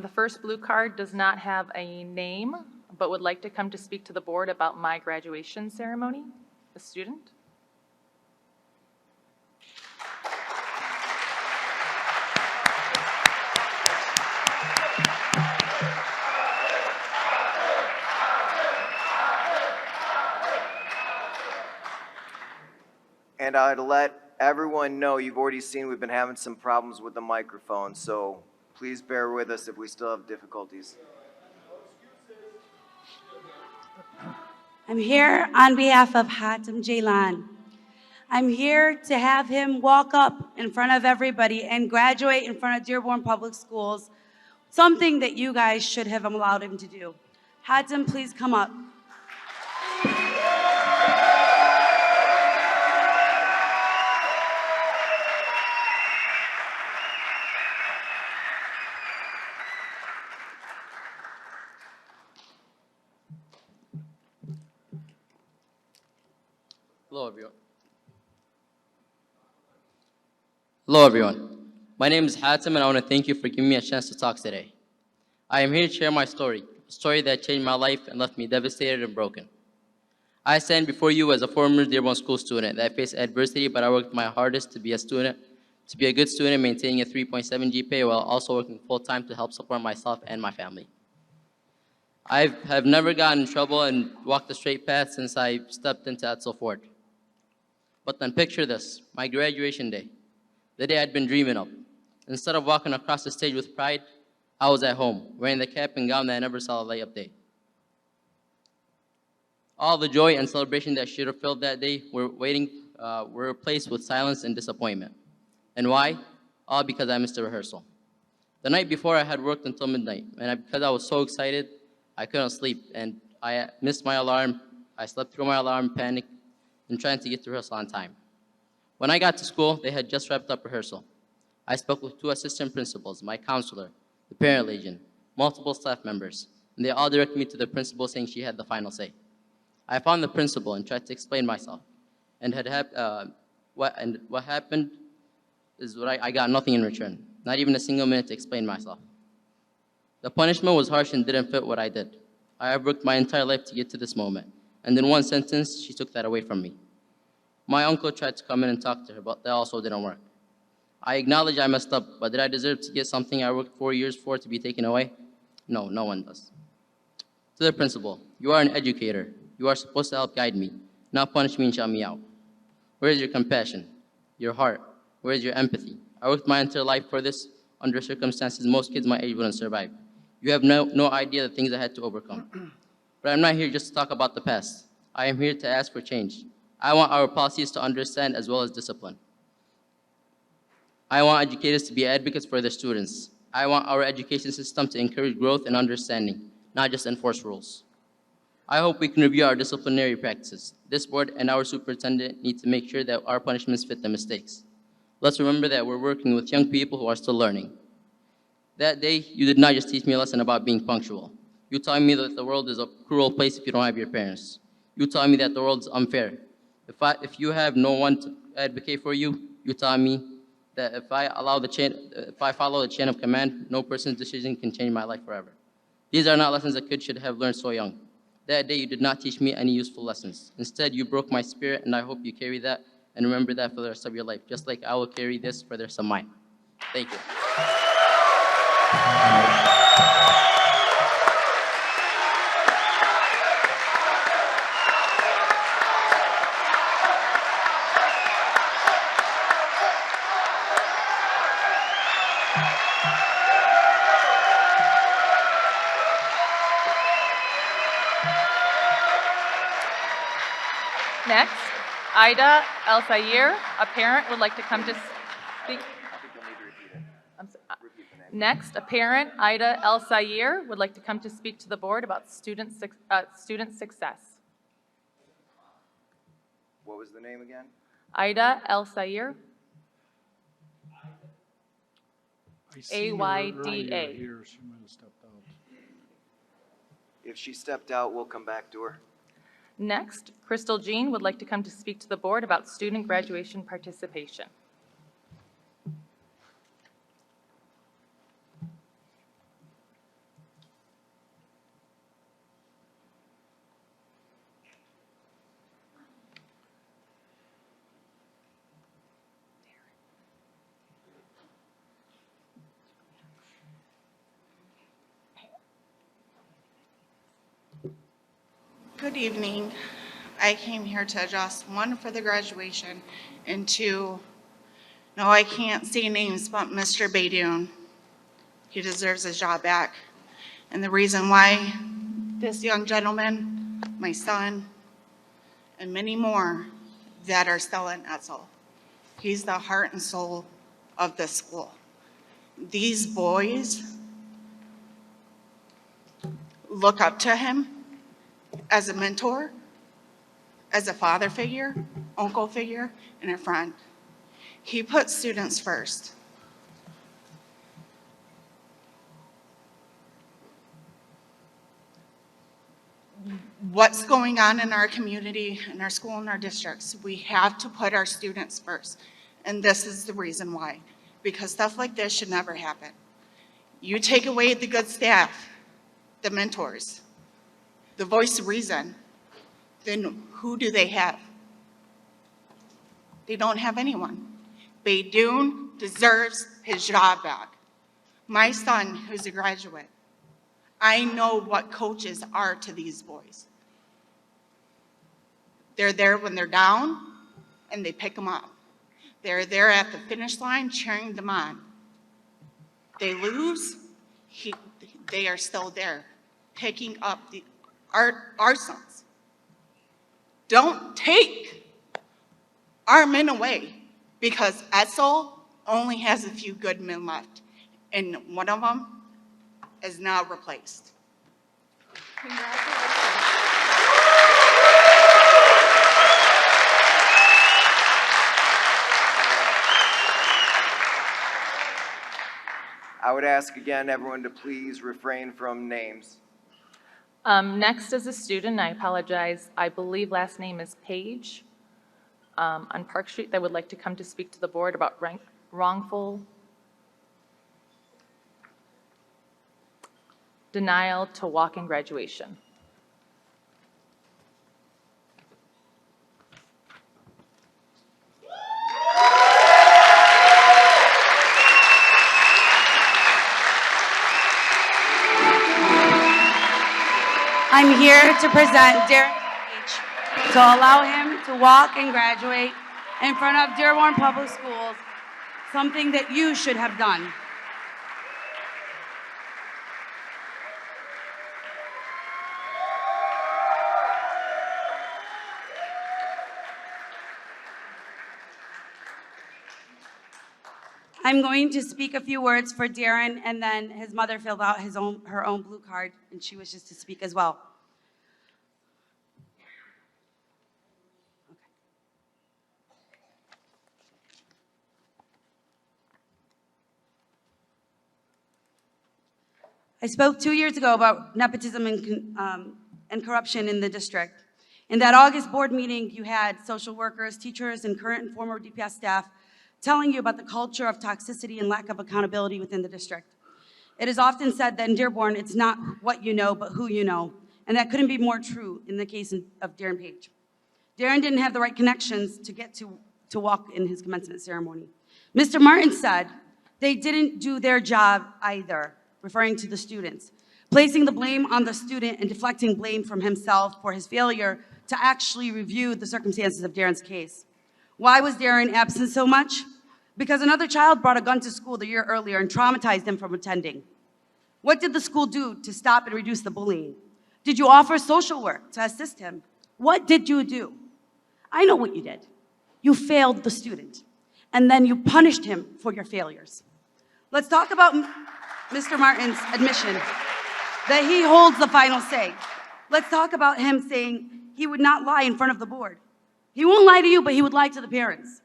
The first blue card does not have a name, but would like to come to speak to the board about my graduation ceremony, a student. And I'd let everyone know, you've already seen we've been having some problems with the microphone, so please bear with us if we still have difficulties. I'm here on behalf of Hatem Jaylan. I'm here to have him walk up in front of everybody and graduate in front of Dearborn Public Schools, something that you guys should have allowed him to do. Hatem, please come up. Hello, everyone. Hello, everyone. My name is Hatem, and I want to thank you for giving me a chance to talk today. I am here to share my story, a story that changed my life and left me devastated and broken. I stand before you as a former Dearborn School student that faced adversity, but I worked my hardest to be a good student, maintaining a 3.7 GPA while also working full-time to help support myself and my family. I have never gotten in trouble and walked the straight path since I stepped into Edsel Ford. But then picture this, my graduation day, the day I'd been dreaming of. Instead of walking across the stage with pride, I was at home, wearing the cap and gown that I never saw a light of day. All the joy and celebration that should have filled that day were replaced with silence and disappointment. And why? All because I missed a rehearsal. The night before, I had worked until midnight, and because I was so excited, I couldn't sleep, and I missed my alarm. I slept through my alarm, panicked, and trying to get to rehearsal on time. When I got to school, they had just wrapped up rehearsal. I spoke with 2 assistant principals, my counselor, the parent agent, multiple staff members, and they all directed me to the principal saying she had the final say. I found the principal and tried to explain myself. And what happened is I got nothing in return, not even a single minute to explain myself. The punishment was harsh and didn't fit what I did. I have worked my entire life to get to this moment, and in one sentence, she took that away from me. My uncle tried to come in and talk to her, but that also didn't work. I acknowledge I messed up, but did I deserve to get something I worked 4 years for to be taken away? No, no one does. To the principal, you are an educator. You are supposed to help guide me, not punish me and shut me out. Where is your compassion, your heart? Where is your empathy? I worked my entire life for this under circumstances most kids my age wouldn't survive. You have no idea the things I had to overcome. But I'm not here just to talk about the past. I am here to ask for change. I want our policies to understand as well as discipline. I want educators to be advocates for their students. I want our education system to encourage growth and understanding, not just enforce rules. I hope we can review our disciplinary practices. This board and our superintendent need to make sure that our punishments fit the mistakes. Let's remember that we're working with young people who are still learning. That day, you did not just teach me a lesson about being punctual. You taught me that the world is a cruel place if you don't have your parents. You taught me that the world is unfair. If you have no one to advocate for you, you taught me that if I follow the chain of command, no person's decision can change my life forever. These are not lessons a kid should have learned so young. That day, you did not teach me any useful lessons. Instead, you broke my spirit, and I hope you carry that and remember that for the rest of your life, just like I will carry this for the rest of mine. Thank you. Next, Ida El Sayir, a parent, would like to come to speak. Next, a parent, Ida El Sayir, would like to come to speak to the board about student success. What was the name again? Ida El Sayir. I seen her AYDA. earlier here. She might have stepped out. If she stepped out, we'll come back to her. Next, Crystal Jean would like to come to speak to the board about student graduation participation. Good evening. I came here to address, one, for the graduation, and two, no, I can't say names, but Mr. Baydoun. He deserves his job back. And the reason why this young gentleman, my son, and many more that are still in Etzel, he's the heart and soul of this school. These boys look up to him as a mentor, as a father figure, uncle figure, and a friend. He puts students first. What's going on in our community, in our school, in our districts, we have to put our students first. And this is the reason why. Because stuff like this should never happen. You take away the good staff, the mentors, the voice of reason, then who do they have? They don't have anyone. Baydoun deserves his job back. My son, who's a graduate, I know what coaches are to these boys. They're there when they're down, and they pick them up. They're there at the finish line cheering them on. They lose, they are still there, picking up our sons. Don't take our men away, because Etzel only has a few good men left, and one of them is now replaced. I would ask again everyone to please refrain from names. Next is a student, I apologize, I believe last name is Page, on Park Street, that would like to come to speak to the board about wrongful denial to walk-in graduation. I'm here to present Darren Page to allow him to walk and graduate in front of Dearborn Public Schools, something that you should have done. I'm going to speak a few words for Darren, and then his mother filled out her own blue card, and she wishes to speak as well. I spoke 2 years ago about nepotism and corruption in the district. In that August board meeting, you had social workers, teachers, and current and former DPS staff telling you about the culture of toxicity and lack of accountability within the district. It is often said that in Dearborn, it's not what you know, but who you know. And that couldn't be more true in the case of Darren Page. Darren didn't have the right connections to get to walk in his commencement ceremony. Mr. Martin said they didn't do their job either, referring to the students, placing the blame on the student and deflecting blame from himself for his failure to actually review the circumstances of Darren's case. Why was Darren absent so much? Because another child brought a gun to school the year earlier and traumatized him from attending. What did the school do to stop and reduce the bullying? Did you offer social work to assist him? What did you do? I know what you did. You failed the student, and then you punished him for your failures. Let's talk about Mr. Martin's admission that he holds the final say. Let's talk about him saying he would not lie in front of the board. He won't lie to you, but he would lie to the parents.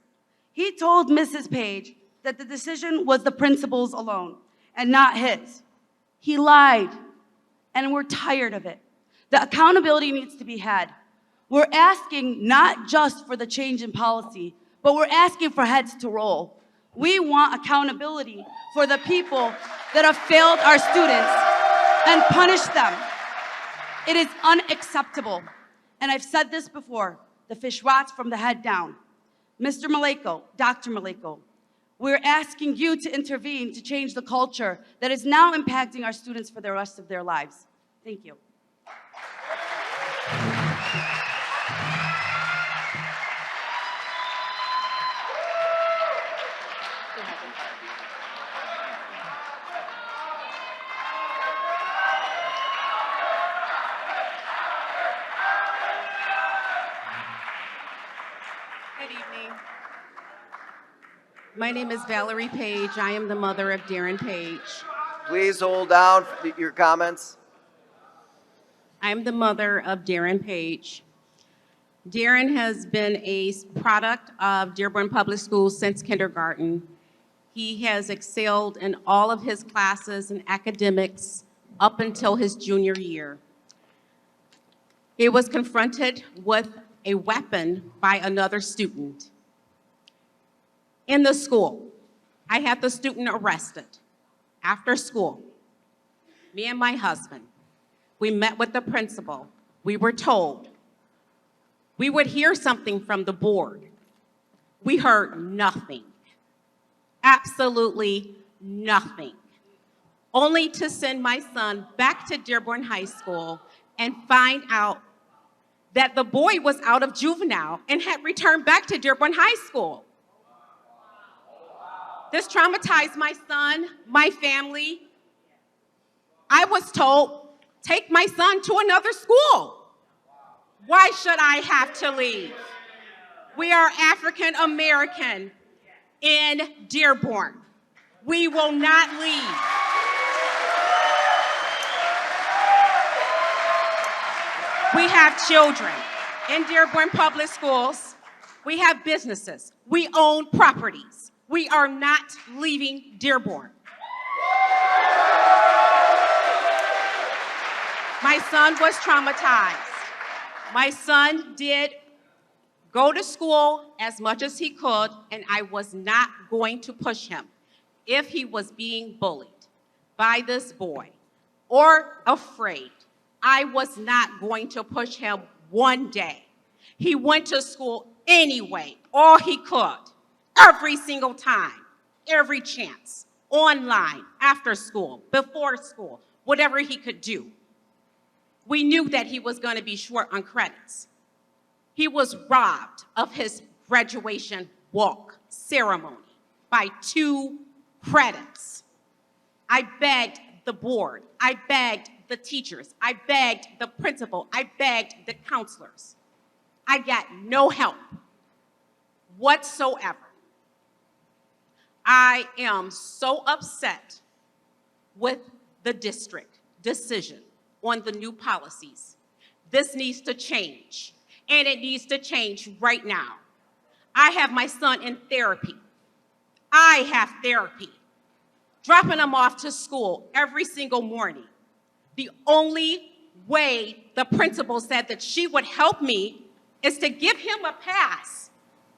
He told Mrs. Page that the decision was the principal's alone and not his. He lied, and we're tired of it. The accountability needs to be had. We're asking not just for the change in policy, but we're asking for heads to roll. We want accountability for the people that have failed our students and punished them. It is unacceptable. And I've said this before, the fish rots from the head down. Mr. Maleko, Dr. Maleko, we're asking you to intervene to change the culture that is now impacting our students for the rest of their lives. Thank you. My name is Valerie Page. I am the mother of Darren Page. Please hold down your comments. I am the mother of Darren Page. Darren has been a product of Dearborn Public Schools since kindergarten. He has excelled in all of his classes and academics up until his junior year. He was confronted with a weapon by another student. In the school, I had the student arrested. After school, me and my husband, we met with the principal. We were told we would hear something from the board. We heard nothing, absolutely nothing, only to send my son back to Dearborn High School and find out that the boy was out of juvenile and had returned back to Dearborn High School. This traumatized my son, my family. I was told, take my son to another school. Why should I have to leave? We are African American in Dearborn. We will not leave. We have children in Dearborn Public Schools. We have businesses. We own properties. We are not leaving Dearborn. My son was traumatized. My son did go to school as much as he could, and I was not going to push him if he was being bullied by this boy or afraid. I was not going to push him one day. He went to school anyway, all he could, every single time, every chance, online, after school, before school, whatever he could do. We knew that he was going to be short on credits. He was robbed of his graduation walk ceremony by 2 credits. I begged the board, I begged the teachers, I begged the principal, I begged the counselors. I got no help whatsoever. I am so upset with the district decision on the new policies. This needs to change, and it needs to change right now. I have my son in therapy. I have therapy, dropping him off to school every single morning. The only way the principal said that she would help me is to give him a pass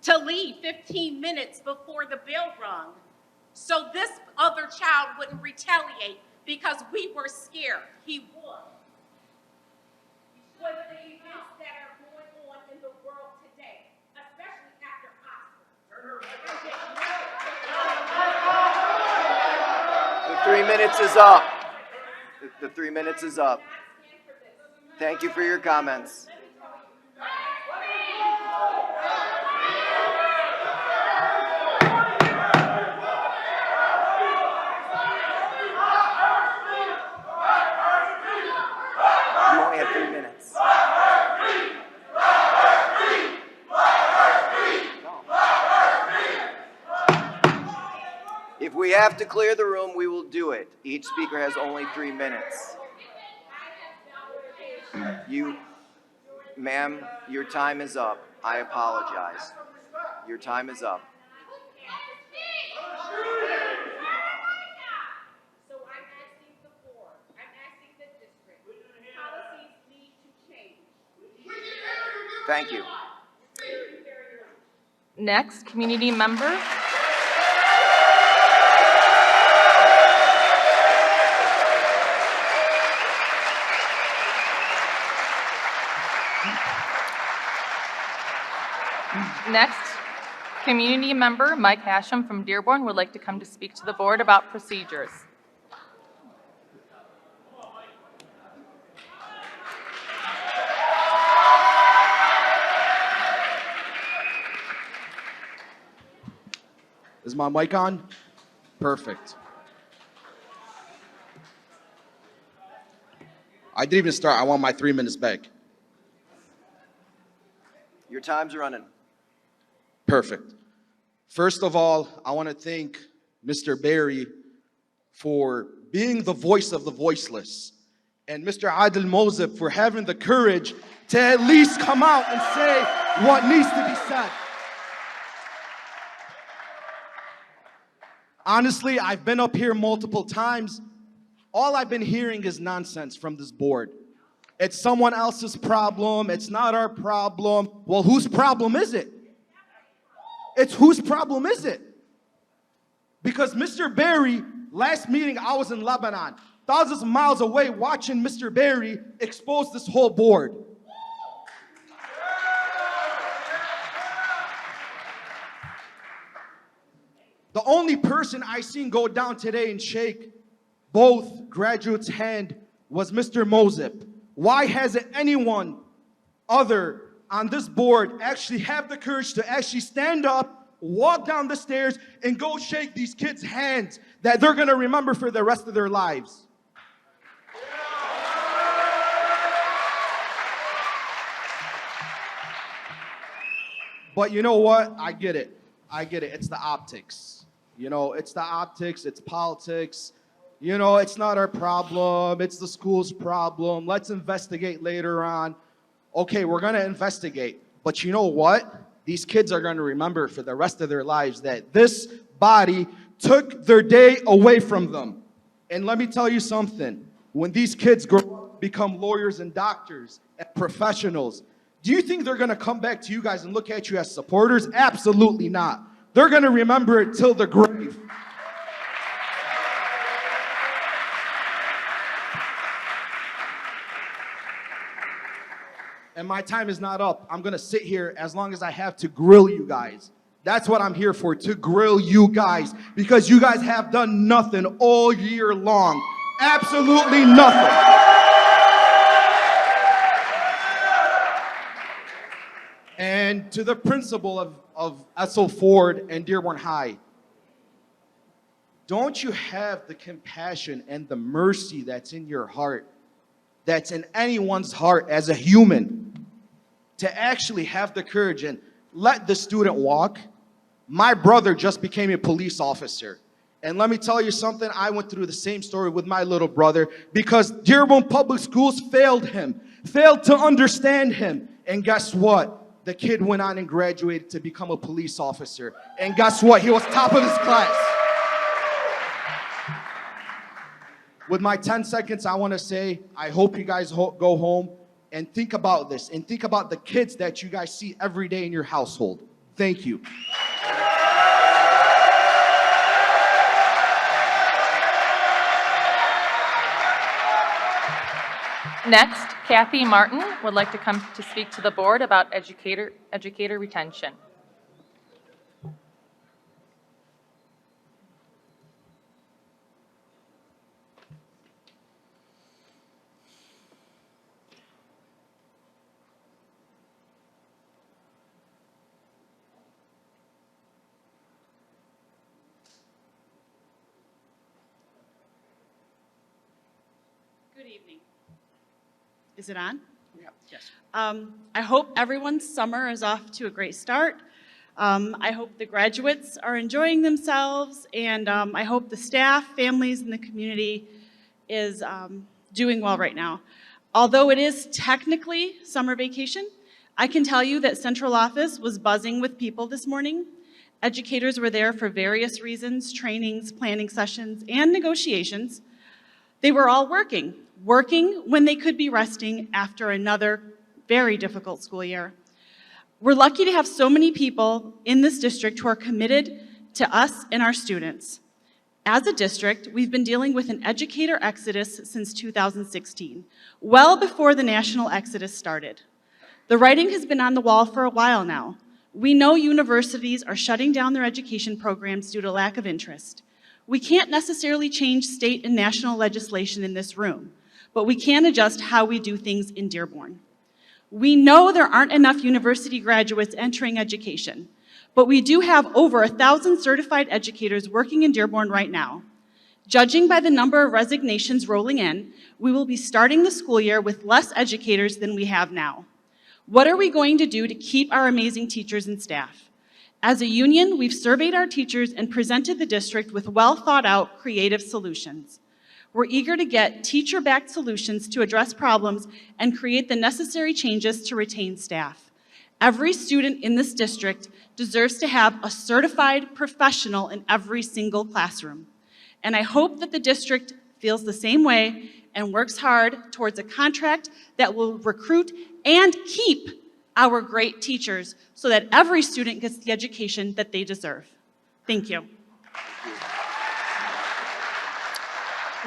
to leave 15 minutes before the bell rung, so this other child wouldn't retaliate because we were scared he would. With the events that are going on in the world today, especially after Oscar. The 3 minutes is up. The 3 minutes is up. Thank you for your comments. You only have 3 minutes. If we have to clear the room, we will do it. Each speaker has only 3 minutes. Ma'am, your time is up. I apologize. Your time is up. So I'm asking the board, I'm asking the district, policies need to change. Thank you. Next, community member. Next, community member Mike Hashem from Dearborn would like to come to speak to the board about procedures. Is my mic on? Perfect. I didn't even start. I want my 3 minutes back. Your time's running. Perfect. First of all, I want to thank Mr. Barry for being the voice of the voiceless, and Mr. Adil Mozib for having the courage to at least come out and say what needs to be said. Honestly, I've been up here multiple times. All I've been hearing is nonsense from this board. It's someone else's problem. It's not our problem. Well, whose problem is it? It's whose problem is it? Because Mr. Barry, last meeting I was in Lebanon, thousands of miles away watching Mr. Barry expose this whole board. The only person I seen go down today and shake both graduates' hand was Mr. Mozib. Why hasn't anyone other on this board actually have the courage to actually stand up, walk down the stairs, and go shake these kids' hands that they're gonna remember for the rest of their lives? But you know what? I get it. I get it. It's the optics. You know, it's the optics, it's politics. You know, it's not our problem, it's the school's problem. Let's investigate later on. Okay, we're gonna investigate. But you know what? These kids are gonna remember for the rest of their lives that this body took their day away from them. And let me tell you something. When these kids grow up, become lawyers and doctors and professionals, do you think they're gonna come back to you guys and look at you as supporters? Absolutely not. They're gonna remember it till the grave. And my time is not up. I'm gonna sit here as long as I have to grill you guys. That's what I'm here for, to grill you guys, because you guys have done nothing all year long. Absolutely nothing. And to the principal of Edsel Ford and Dearborn High, don't you have the compassion and the mercy that's in your heart, that's in anyone's heart as a human, to actually have the courage and let the student walk? My brother just became a police officer. And let me tell you something, I went through the same story with my little brother because Dearborn Public Schools failed him, failed to understand him. And guess what? The kid went on and graduated to become a police officer. And guess what? He was top of his class. With my 10 seconds, I want to say, I hope you guys go home and think about this and think about the kids that you guys see every day in your household. Thank you. Next, Kathy Martin would like to come to speak to the board about educator retention. Good evening. Is it on? Yeah. Yes. I hope everyone's summer is off to a great start. I hope the graduates are enjoying themselves, and I hope the staff, families, and the community is doing well right now. Although it is technically summer vacation, I can tell you that central office was buzzing with people this morning. Educators were there for various reasons, trainings, planning sessions, and negotiations. They were all working when they could be resting after another very difficult school year. We're lucky to have so many people in this district who are committed to us and our students. As a district, we've been dealing with an educator exodus since 2016, well before the national exodus started. The writing has been on the wall for a while now. We know universities are shutting down their education programs due to lack of interest. We can't necessarily change state and national legislation in this room, but we can adjust how we do things in Dearborn. We know there aren't enough university graduates entering education, but we do have over 1,000 certified educators working in Dearborn right now. Judging by the number of resignations rolling in, we will be starting the school year with less educators than we have now. What are we going to do to keep our amazing teachers and staff? As a union, we've surveyed our teachers and presented the district with well-thought-out creative solutions. We're eager to get teacher-backed solutions to address problems and create the necessary changes to retain staff. Every student in this district deserves to have a certified professional in every single classroom. And I hope that the district feels the same way and works hard towards a contract that will recruit and keep our great teachers so that every student gets the education that they deserve. Thank you.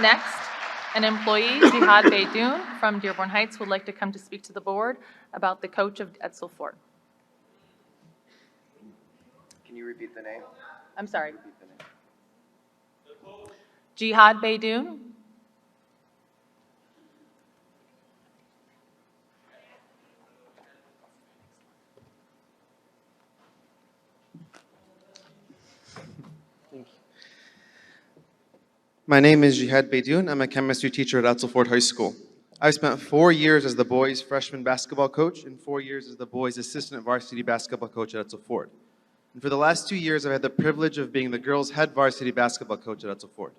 Next, an employee, Jihad Beydoun from Dearborn Heights, would like to come to speak to the board about the coach of Edsel Ford. Can you repeat the name? I'm sorry. Repeat the name. Jihad Beydoun. My name is Jihad Beydoun. I'm a chemistry teacher at Edsel Ford High School. I spent 4 years as the boys' freshman basketball coach and 4 years as the boys' assistant varsity basketball coach at Edsel Ford. And for the last 2 years, I've had the privilege of being the girls' head varsity basketball coach at Edsel Ford.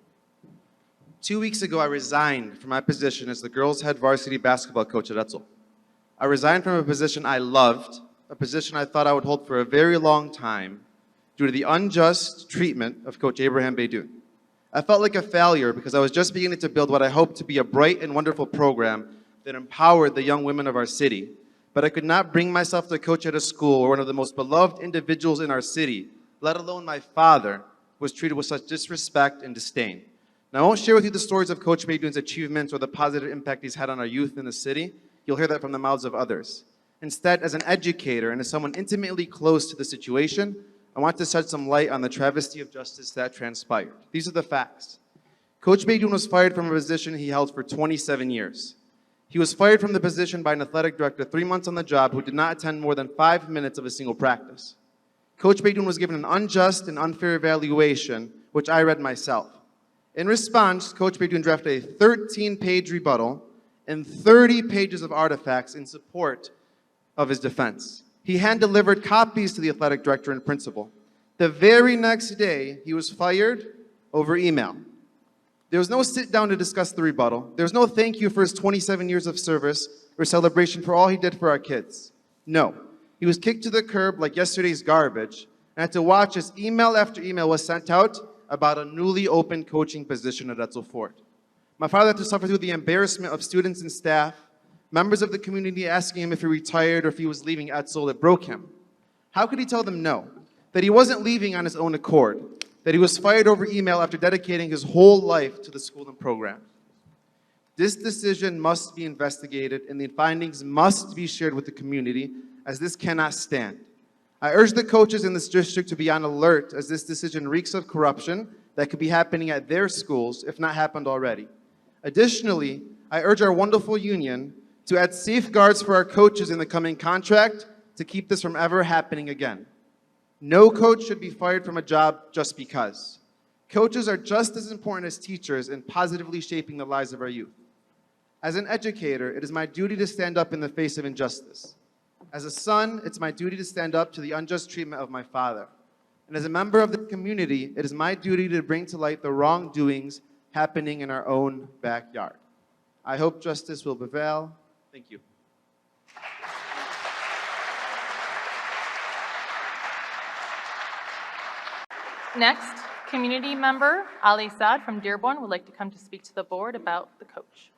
2 weeks ago, I resigned from my position as the girls' head varsity basketball coach at Edsel. I resigned from a position I loved, a position I thought I would hold for a very long time, due to the unjust treatment of Coach Abraham Beydoun. I felt like a failure because I was just beginning to build what I hoped to be a bright and wonderful program that empowered the young women of our city. But I could not bring myself to coach at a school where one of the most beloved individuals in our city, let alone my father, was treated with such disrespect and disdain. Now, I won't share with you the stories of Coach Beydoun's achievements or the positive impact he's had on our youth in the city. You'll hear that from the mouths of others. Instead, as an educator and as someone intimately close to the situation, I want to shed some light on the travesty of justice that transpired. These are the facts. Coach Beydoun was fired from a position he held for 27 years. He was fired from the position by an athletic director 3 months on the job who did not attend more than 5 minutes of a single practice. Coach Beydoun was given an unjust and unfair evaluation, which I read myself. In response, Coach Beydoun drafted a 13-page rebuttal and 30 pages of artifacts in support of his defense. He hand-delivered copies to the athletic director and principal. The very next day, he was fired over email. There was no sit-down to discuss the rebuttal. There was no thank you for his 27 years of service or celebration for all he did for our kids. No. He was kicked to the curb like yesterday's garbage and had to watch as email after email was sent out about a newly opened coaching position at Edsel Ford. My father had to suffer through the embarrassment of students and staff, members of the community asking him if he retired or if he was leaving Edsel. That broke him. How could he tell them no? That he wasn't leaving on his own accord, that he was fired over email after dedicating his whole life to the school and program. This decision must be investigated and the findings must be shared with the community, as this cannot stand. I urge the coaches in this district to be on alert, as this decision reeks of corruption that could be happening at their schools, if not happened already. Additionally, I urge our wonderful union to add safeguards for our coaches in the coming contract to keep this from ever happening again. No coach should be fired from a job just because. Coaches are just as important as teachers in positively shaping the lives of our youth. As an educator, it is my duty to stand up in the face of injustice. As a son, it's my duty to stand up to the unjust treatment of my father. And as a member of the community, it is my duty to bring to light the wrongdoings happening in our own backyard. I hope justice will prevail. Thank you. Next, community member Ali Saad from Dearborn would like to come to speak to the board about the coach.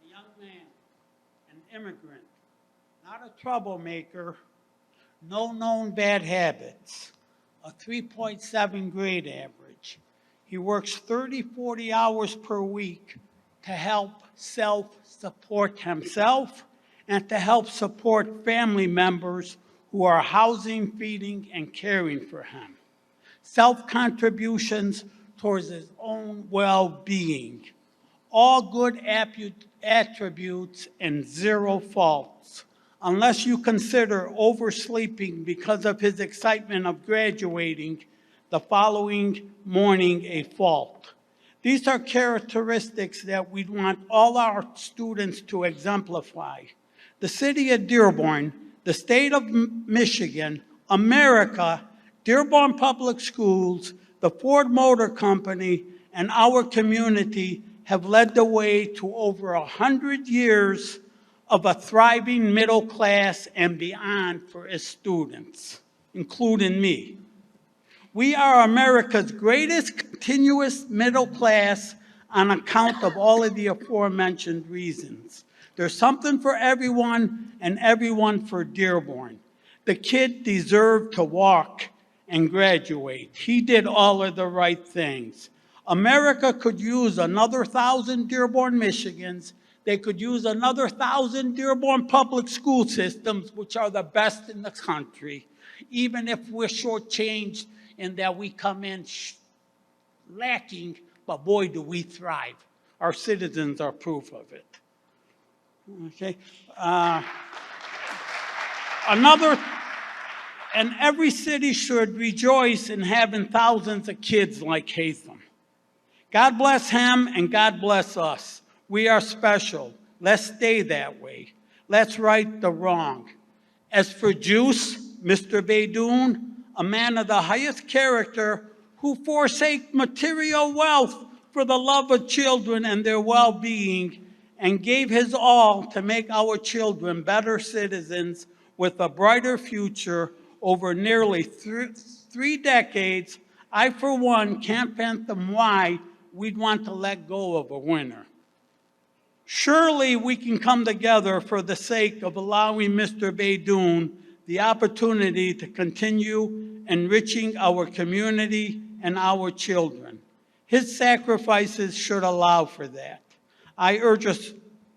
A young man, an immigrant, not a troublemaker, no known bad habits, a 3.7 grade average. He works 30, 40 hours per week to help self-support himself and to help support family members who are housing, feeding, and caring for him. Self-contributions towards his own well-being. All good attributes and zero faults. unless you consider oversleeping because of his excitement of graduating the following morning a fault. These are characteristics that we want all our students to exemplify. The city of Dearborn, the state of Michigan, America, Dearborn Public Schools, the Ford Motor Company, and our community have led the way to over 100 years of a thriving middle class and beyond for its students, including me. We are America's greatest continuous middle class on account of all of the aforementioned reasons. There's something for everyone and everyone for Dearborn. The kid deserved to walk and graduate. He did all of the right things. America could use another 1,000 Dearborn Michigans. They could use another 1,000 Dearborn public school systems, which are the best in the country, even if we're shortchanged in that we come in lacking, but boy, do we thrive. Our citizens are proof of it. Okay. And every city should rejoice in having thousands of kids like Hatham. God bless him and God bless us. We are special. Let's stay that way. Let's right the wrong. As for Juice, Mr. Beydoun, a man of the highest character who forsake material wealth for the love of children and their well-being, and gave his all to make our children better citizens with a brighter future over nearly three decades, I, for one, can't fathom why we'd want to let go of a winner. Surely we can come together for the sake of allowing Mr. Beydoun the opportunity to continue enriching our community and our children. His sacrifices should allow for that. I urge us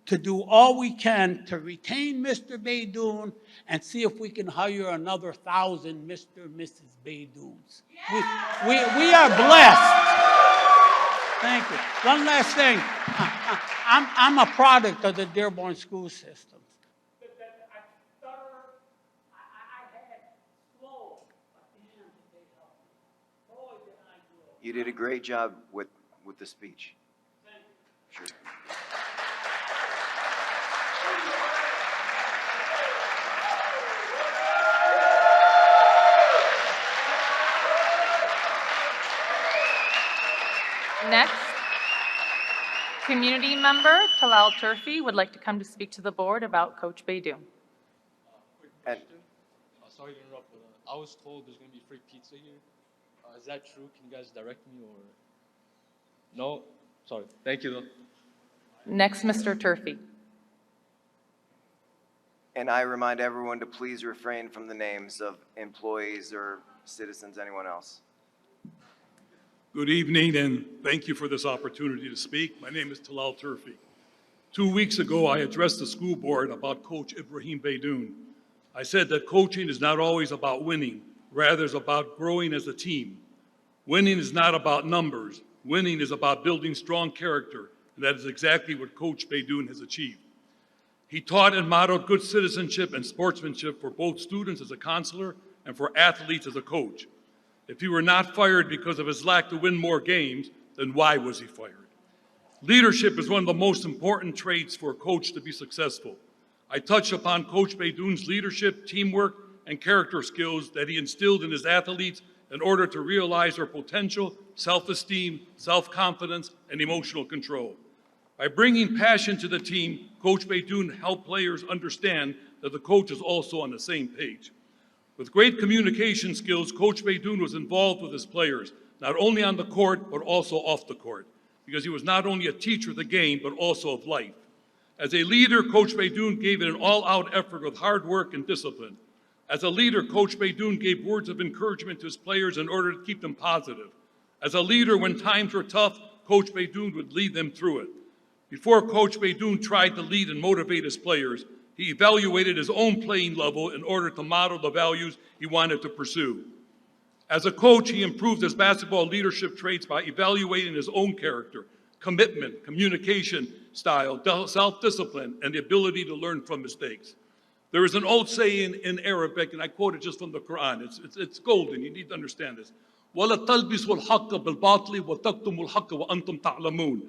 to do all we can to retain Mr. Beydoun and see if we can hire another 1,000 Mr. and Mrs. Beydouns. We are blessed. Thank you. One last thing. I'm a product of the Dearborn school system. You did a great job with the speech. Sure. Next, community member Talal Turfi would like to come to speak to the board about Coach Beydoun. And Sorry to interrupt, but I was told there's going to be free pizza here. Is that true? Can you guys direct me or? No? Sorry. Thank you, though. Next, Mr. Turfi. And I remind everyone to please refrain from the names of employees or citizens, anyone else. Good evening, and thank you for this opportunity to speak. My name is Talal Turfi. 2 weeks ago, I addressed the school board about Coach Ibrahim Beydoun. I said that coaching is not always about winning, rather it's about growing as a team. Winning is not about numbers. Winning is about building strong character, and that is exactly what Coach Beydoun has achieved. He taught and modeled good citizenship and sportsmanship for both students as a counselor and for athletes as a coach. If he were not fired because of his lack to win more games, then why was he fired? Leadership is one of the most important traits for a coach to be successful. I touched upon Coach Beydoun's leadership, teamwork, and character skills that he instilled in his athletes in order to realize their potential, self-esteem, self-confidence, and emotional control. By bringing passion to the team, Coach Beydoun helped players understand that the coach is also on the same page. With great communication skills, Coach Beydoun was involved with his players, not only on the court, but also off the court, because he was not only a teacher of the game, but also of life. As a leader, Coach Beydoun gave it an all-out effort with hard work and discipline. As a leader, Coach Beydoun gave words of encouragement to his players in order to keep them positive. As a leader, when times were tough, Coach Beydoun would lead them through it. Before Coach Beydoun tried to lead and motivate his players, he evaluated his own playing level in order to model the values he wanted to pursue. As a coach, he improved his basketball leadership traits by evaluating his own character, commitment, communication style, self-discipline, and the ability to learn from mistakes. There is an old saying in Arabic, and I quote it just from the Quran. It's golden. You need to understand this. وَلَا تَلْبِسُوا الْحَقَّ بِالْبَاطِلِ وَتَكْتُمُوا الْحَقَّ وَأَنْتُمْ تَعْلَمُونَ.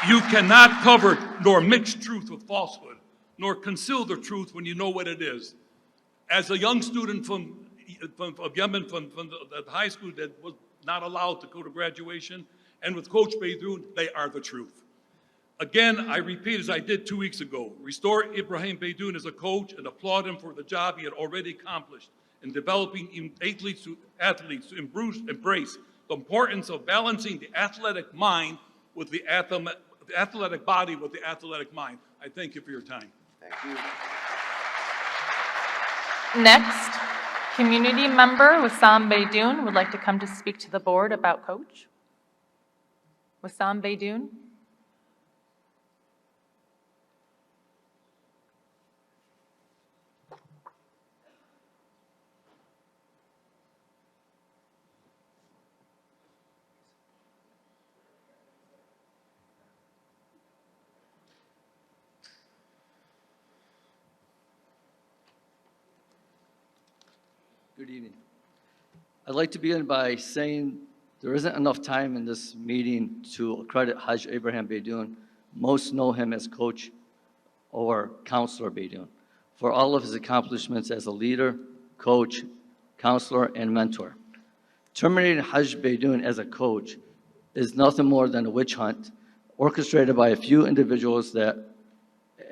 You cannot cover nor mix truth with falsehood, nor conceal the truth when you know what it is. As a young student from Yemen, from the high school that was not allowed to go to graduation, and with Coach Beydoun, they are the truth. Again, I repeat as I did 2 weeks ago, restore Ibrahim Beydoun as a coach and applaud him for the job he had already accomplished in developing athletes to embrace the importance of balancing the athletic mind with the athletic body with the athletic mind. I thank you for your time. Thank you. Next, community member Wissam Beydoun would like to come to speak to the board about Coach. Wissam Beydoun. Good evening. I'd like to begin by saying there isn't enough time in this meeting to credit Hajj Ibrahim Beydoun. Most know him as Coach or Counselor Beydoun for all of his accomplishments as a leader, coach, counselor, and mentor. Terminating Hajj Beydoun as a coach is nothing more than a witch hunt orchestrated by a few individuals that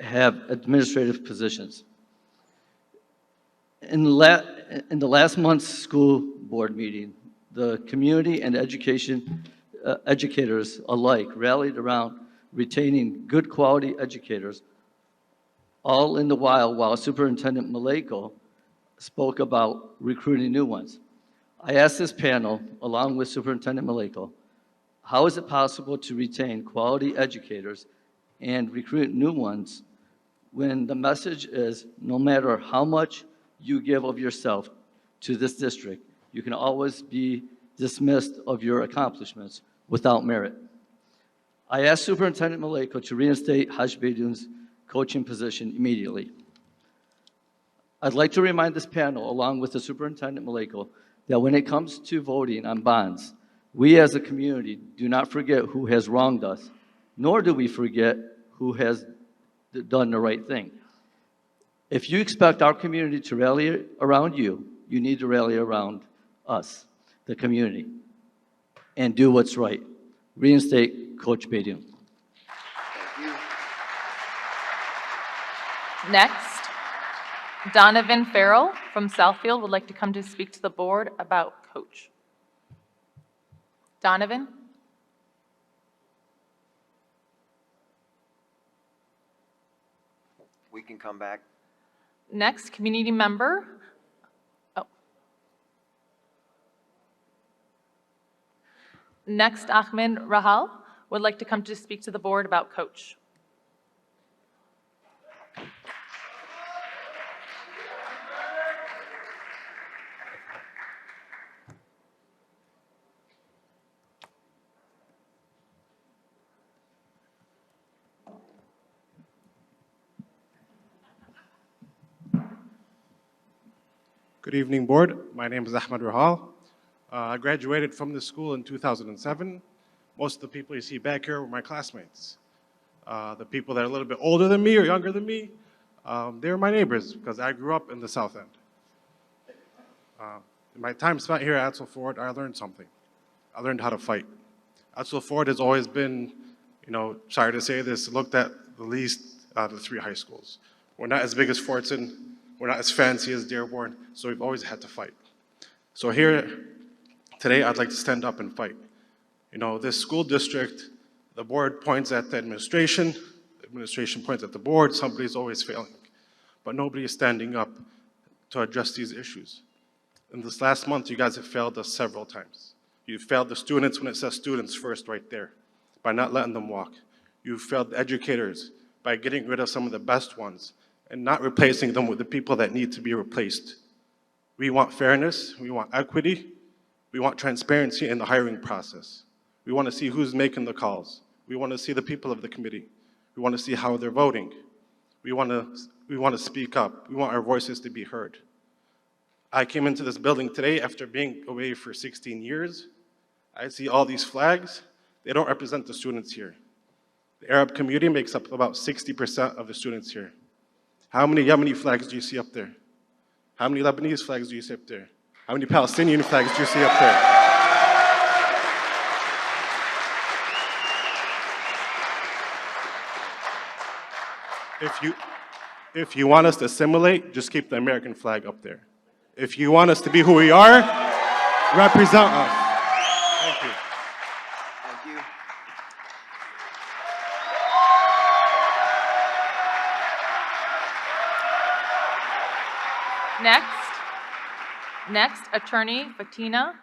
have administrative positions. In the last month's school board meeting, the community and educators alike rallied around retaining good quality educators, all in the while Superintendent Maleko spoke about recruiting new ones. I asked this panel, along with Superintendent Maleko, how is it possible to retain quality educators and recruit new ones when the message is no matter how much you give of yourself to this district, you can always be dismissed of your accomplishments without merit. I asked Superintendent Maleko to reinstate Hajj Beydoun's coaching position immediately. I'd like to remind this panel, along with the Superintendent Maleko, that when it comes to voting on bonds, we as a community do not forget who has wronged us, nor do we forget who has done the right thing. If you expect our community to rally around you, you need to rally around us, the community, and do what's right. Reinstate Coach Beydoun. Thank you. Next, Donovan Farrell from Southfield would like to come to speak to the board about Coach. Donovan? We can come back. Next, community member. Next, Ahmed Rahal would like to come to speak to the board about Coach. Good evening, board. My name is Ahmed Rahal. I graduated from this school in 2007. Most of the people you see back here were my classmates. The people that are a little bit older than me or younger than me, they were my neighbors because I grew up in the South End. In my time spent here at Edsel Ford, I learned something. I learned how to fight. Edsel Ford has always been, sorry to say this, looked at the least out of the 3 high schools. We're not as big as Fortson. We're not as fancy as Dearborn, so we've always had to fight. So here, today, I'd like to stand up and fight. This school district, the board points at the administration points at the board, somebody's always failing. But nobody is standing up to address these issues. In this last month, you guys have failed us several times. You've failed the students when it says students first right there, by not letting them walk. You've failed the educators by getting rid of some of the best ones and not replacing them with the people that need to be replaced. We want fairness, we want equity, we want transparency in the hiring process. We want to see who's making the calls. We want to see the people of the committee. We want to see how they're voting. We want to speak up. We want our voices to be heard. I came into this building today after being away for 16 years. I see all these flags. They don't represent the students here. The Arab community makes up about 60% of the students here. How many Yemeni flags do you see up there? How many Lebanese flags do you see up there? How many Palestinian flags do you see up there? If you want us to assimilate, just keep the American flag up there. If you want us to be who we are, represent us. Thank you. Thank you. Next, Attorney Fatina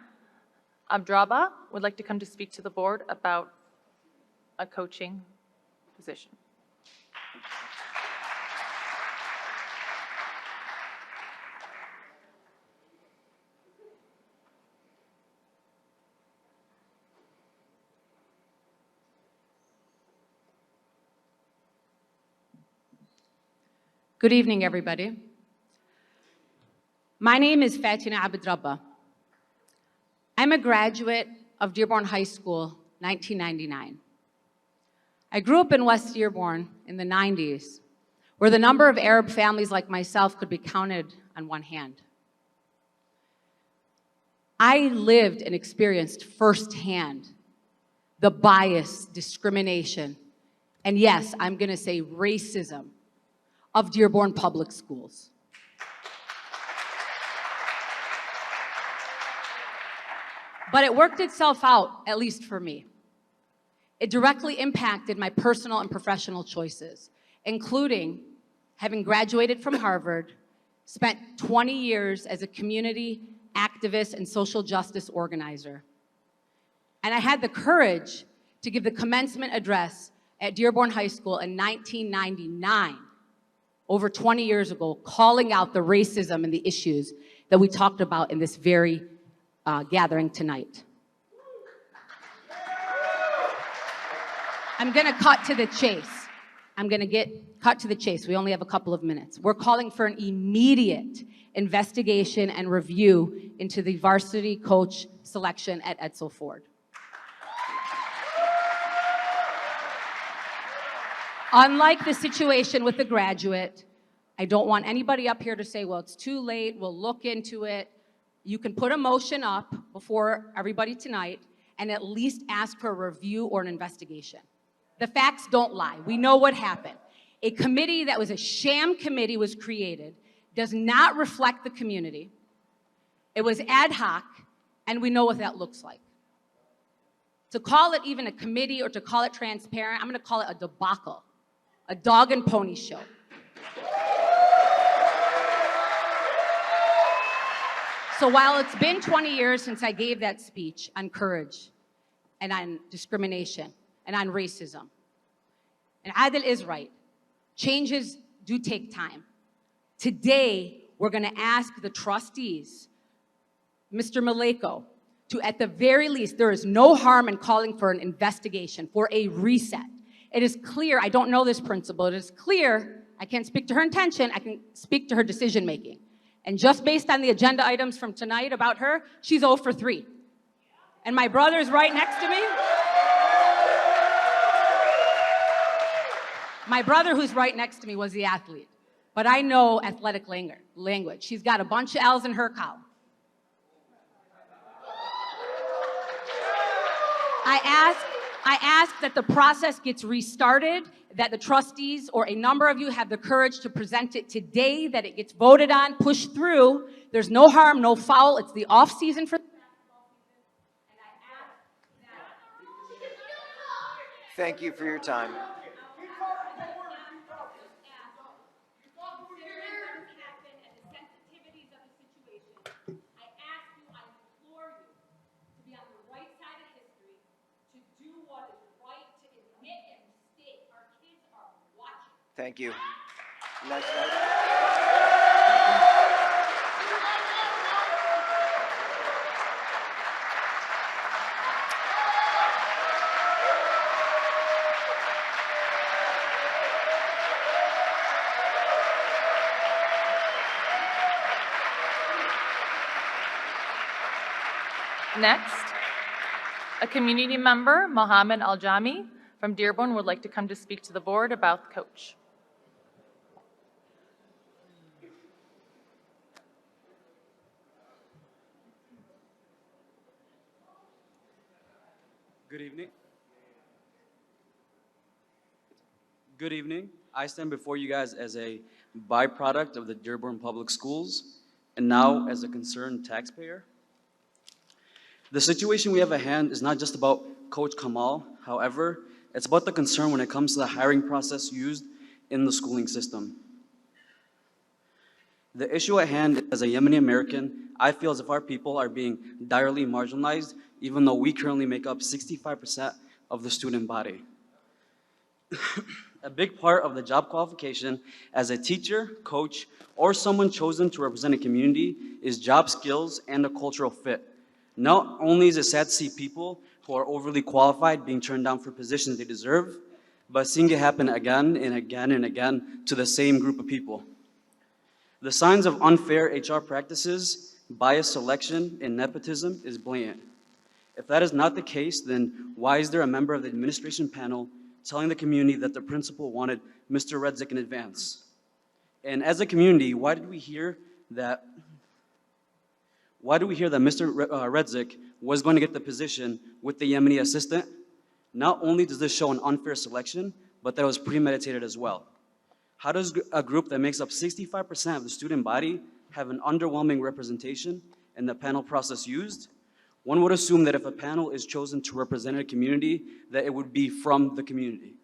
Abdraba would like to come to speak to the board about a coaching position. Good evening, everybody. My name is Fatina Abdraba. I'm a graduate of Dearborn High School, 1999. I grew up in West Dearborn in the 90s, where the number of Arab families like myself could be counted on one hand. I lived and experienced firsthand the bias, discrimination, and yes, I'm gonna say racism of Dearborn Public Schools. But it worked itself out, at least for me. It directly impacted my personal and professional choices, including having graduated from Harvard, spent 20 years as a community activist and social justice organizer. And I had the courage to give the commencement address at Dearborn High School in 1999, over 20 years ago, calling out the racism and the issues that we talked about in this very gathering tonight. I'm gonna cut to the chase. Cut to the chase. We only have a couple of minutes. We're calling for an immediate investigation and review into the varsity coach selection at Edsel Ford. Unlike the situation with the graduate, I don't want anybody up here to say, well, it's too late, we'll look into it. You can put a motion up before everybody tonight and at least ask for a review or an investigation. The facts don't lie. We know what happened. A committee that was a sham committee was created, does not reflect the community. It was ad hoc, and we know what that looks like. To call it even a committee or to call it transparent, I'm gonna call it a debacle, a dog and pony show. So while it's been 20 years since I gave that speech on courage and on discrimination and on racism, and Adil is right, changes do take time. Today, we're gonna ask the trustees, Mr. Maleko, to at the very least, there is no harm in calling for an investigation, for a reset. It is clear, I don't know this principal, it is clear, I can't speak to her intention, I can speak to her decision-making. And just based on the agenda items from tonight about her, she's 0 for 3. And my brother's right next to me. My brother who's right next to me was the athlete. But I know athletic language. She's got a bunch of L's in her column. I ask that the process gets restarted, that the trustees or a number of you have the courage to present it today, that it gets voted on, pushed through. There's no harm, no foul. It's the off season for. Thank you for your time. Thank you. Next item. Next, a community member, Mohammed Aljami from Dearborn, would like to come to speak to the board about the coach. Good evening. Good evening. I stand before you guys as a byproduct of the Dearborn Public Schools and now as a concerned taxpayer. The situation we have at hand is not just about Coach Kamal. However, it's about the concern when it comes to the hiring process used in the schooling system. The issue at hand, as a Yemeni American, I feel as if our people are being direly marginalized, even though we currently make up 65% of the student body. A big part of the job qualification as a teacher, coach, or someone chosen to represent a community is job skills and a cultural fit. Not only is it sad to see people who are overly qualified being turned down for positions they deserve, but seeing it happen again and again and again to the same group of people. The signs of unfair HR practices, biased selection, and nepotism is blatant. If that is not the case, then why is there a member of the administration panel telling the community that the principal wanted Mr. Redzik in advance? And as a community, why did we hear that Mr. Redzik was going to get the position with the Yemeni assistant? Not only does this show an unfair selection, but that it was premeditated as well. How does a group that makes up 65% of the student body have an underwhelming representation in the panel process used? One would assume that if a panel is chosen to represent a community, that it would be from the community.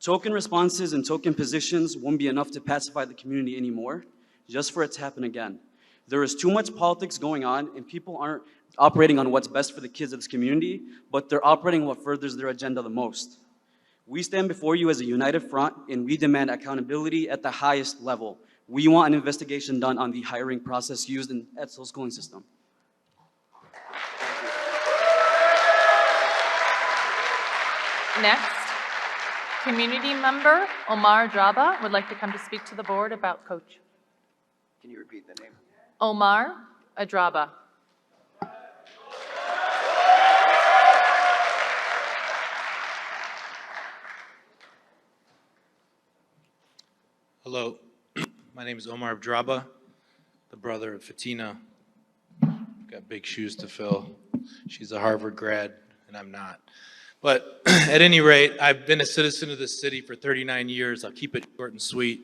Token responses and token positions won't be enough to pacify the community anymore, just for it to happen again. There is too much politics going on, and people aren't operating on what's best for the kids of this community, but they're operating what furthers their agenda the most. We stand before you as a united front, and we demand accountability at the highest level. We want an investigation done on the hiring process used in Etzel's schooling system. Next, community member Omar Draba would like to come to speak to the board about coach. Can you repeat the name? Omar Adraba. Hello, my name is Omar Abdraba, the brother of Fatina. Got big shoes to fill. She's a Harvard grad, and I'm not. But at any rate, I've been a citizen of this city for 39 years. I'll keep it short and sweet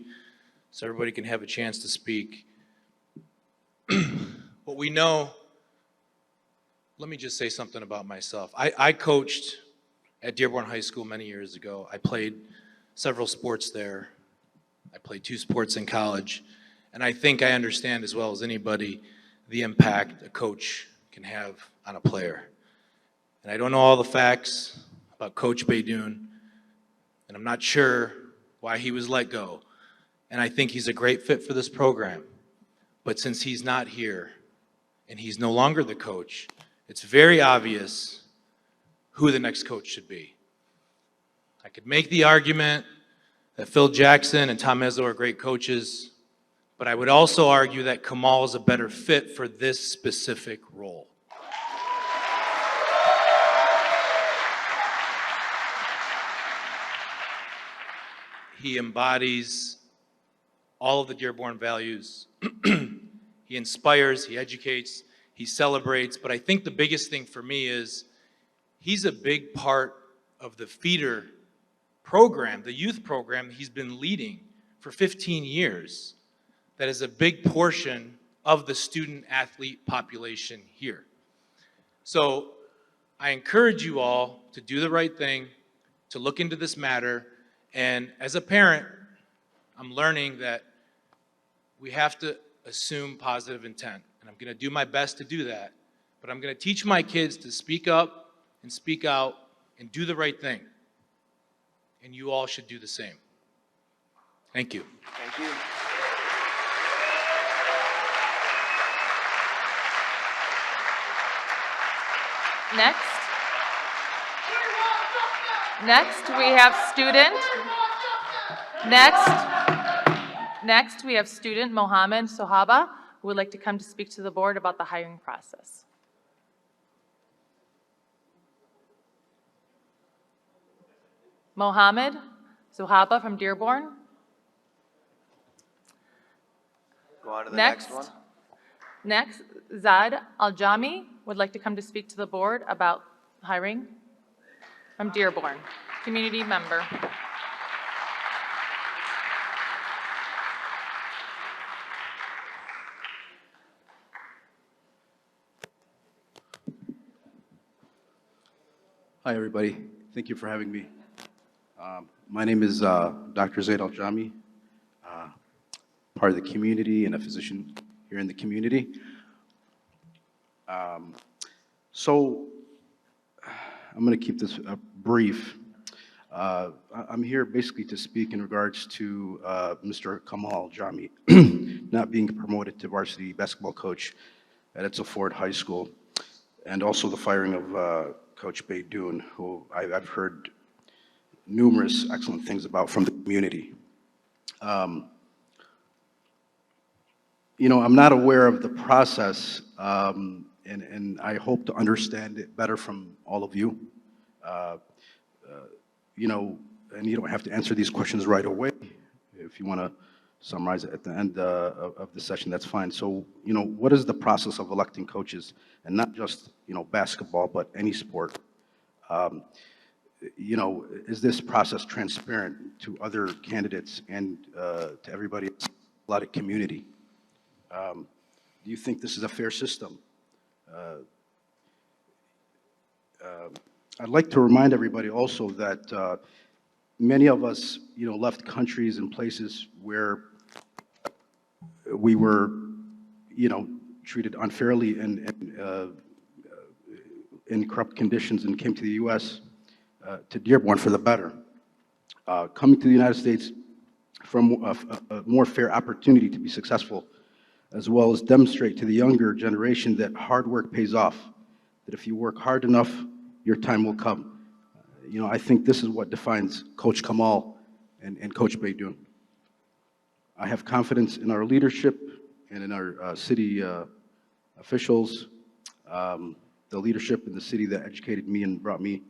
so everybody can have a chance to speak. What we know, let me just say something about myself. I coached at Dearborn High School many years ago. I played several sports there. I played 2 sports in college. And I think I understand as well as anybody the impact a coach can have on a player. And I don't know all the facts about Coach Beydoun, and I'm not sure why he was let go. And I think he's a great fit for this program. But since he's not here, and he's no longer the coach, it's very obvious who the next coach should be. I could make the argument that Phil Jackson and Tom Izzo are great coaches, but I would also argue that Kamal is a better fit for this specific role. He embodies all of the Dearborn values. He inspires, he educates, he celebrates, but I think the biggest thing for me is he's a big part of the feeder program, the youth program he's been leading for 15 years. That is a big portion of the student athlete population here. So I encourage you all to do the right thing, to look into this matter, and as a parent, I'm learning that we have to assume positive intent, and I'm gonna do my best to do that, but I'm gonna teach my kids to speak up and speak out and do the right thing. And you all should do the same. Thank you. Thank you. Next we have student. Next we have student Mohammed Sohaba, who would like to come to speak to the board about the hiring process. Mohammed Zuhaba from Dearborn. Go on to the next one. Next, Zad Aljami would like to come to speak to the board about hiring from Dearborn, community member. Hi, everybody. Thank you for having me. My name is Dr. Zaid Aljami, part of the community and a physician here in the community. So I'm going to keep this brief. I'm here basically to speak in regards to Mr. Kamal Aljami not being promoted to varsity basketball coach at Edsel Ford High School, and also the firing of Coach Beydoun, who I've heard numerous excellent things about from the community. You know, I'm not aware of the process, and I hope to understand it better from all of you. You know, and you don't have to answer these questions right away. If you want to summarize it at the end of the session, that's fine. So, you know, what is the process of electing coaches, and not just, you know, basketball, but any sport? You know, is this process transparent to other candidates and to everybody in the athletic community? Do you think this is a fair system? I'd like to remind everybody also that many of us, you know, left countries and places where we were, you know, treated unfairly and in corrupt conditions, and came to the U.S. To Dearborn for the better. Coming to the United States from a more fair opportunity to be successful, as well as demonstrate to the younger generation that hard work pays off, that if you work hard enough, your time will come. You know, I think this is what defines Coach Kamal and Coach Beydoun. I have confidence in our leadership and in our city officials, the leadership in the city that educated me and brought me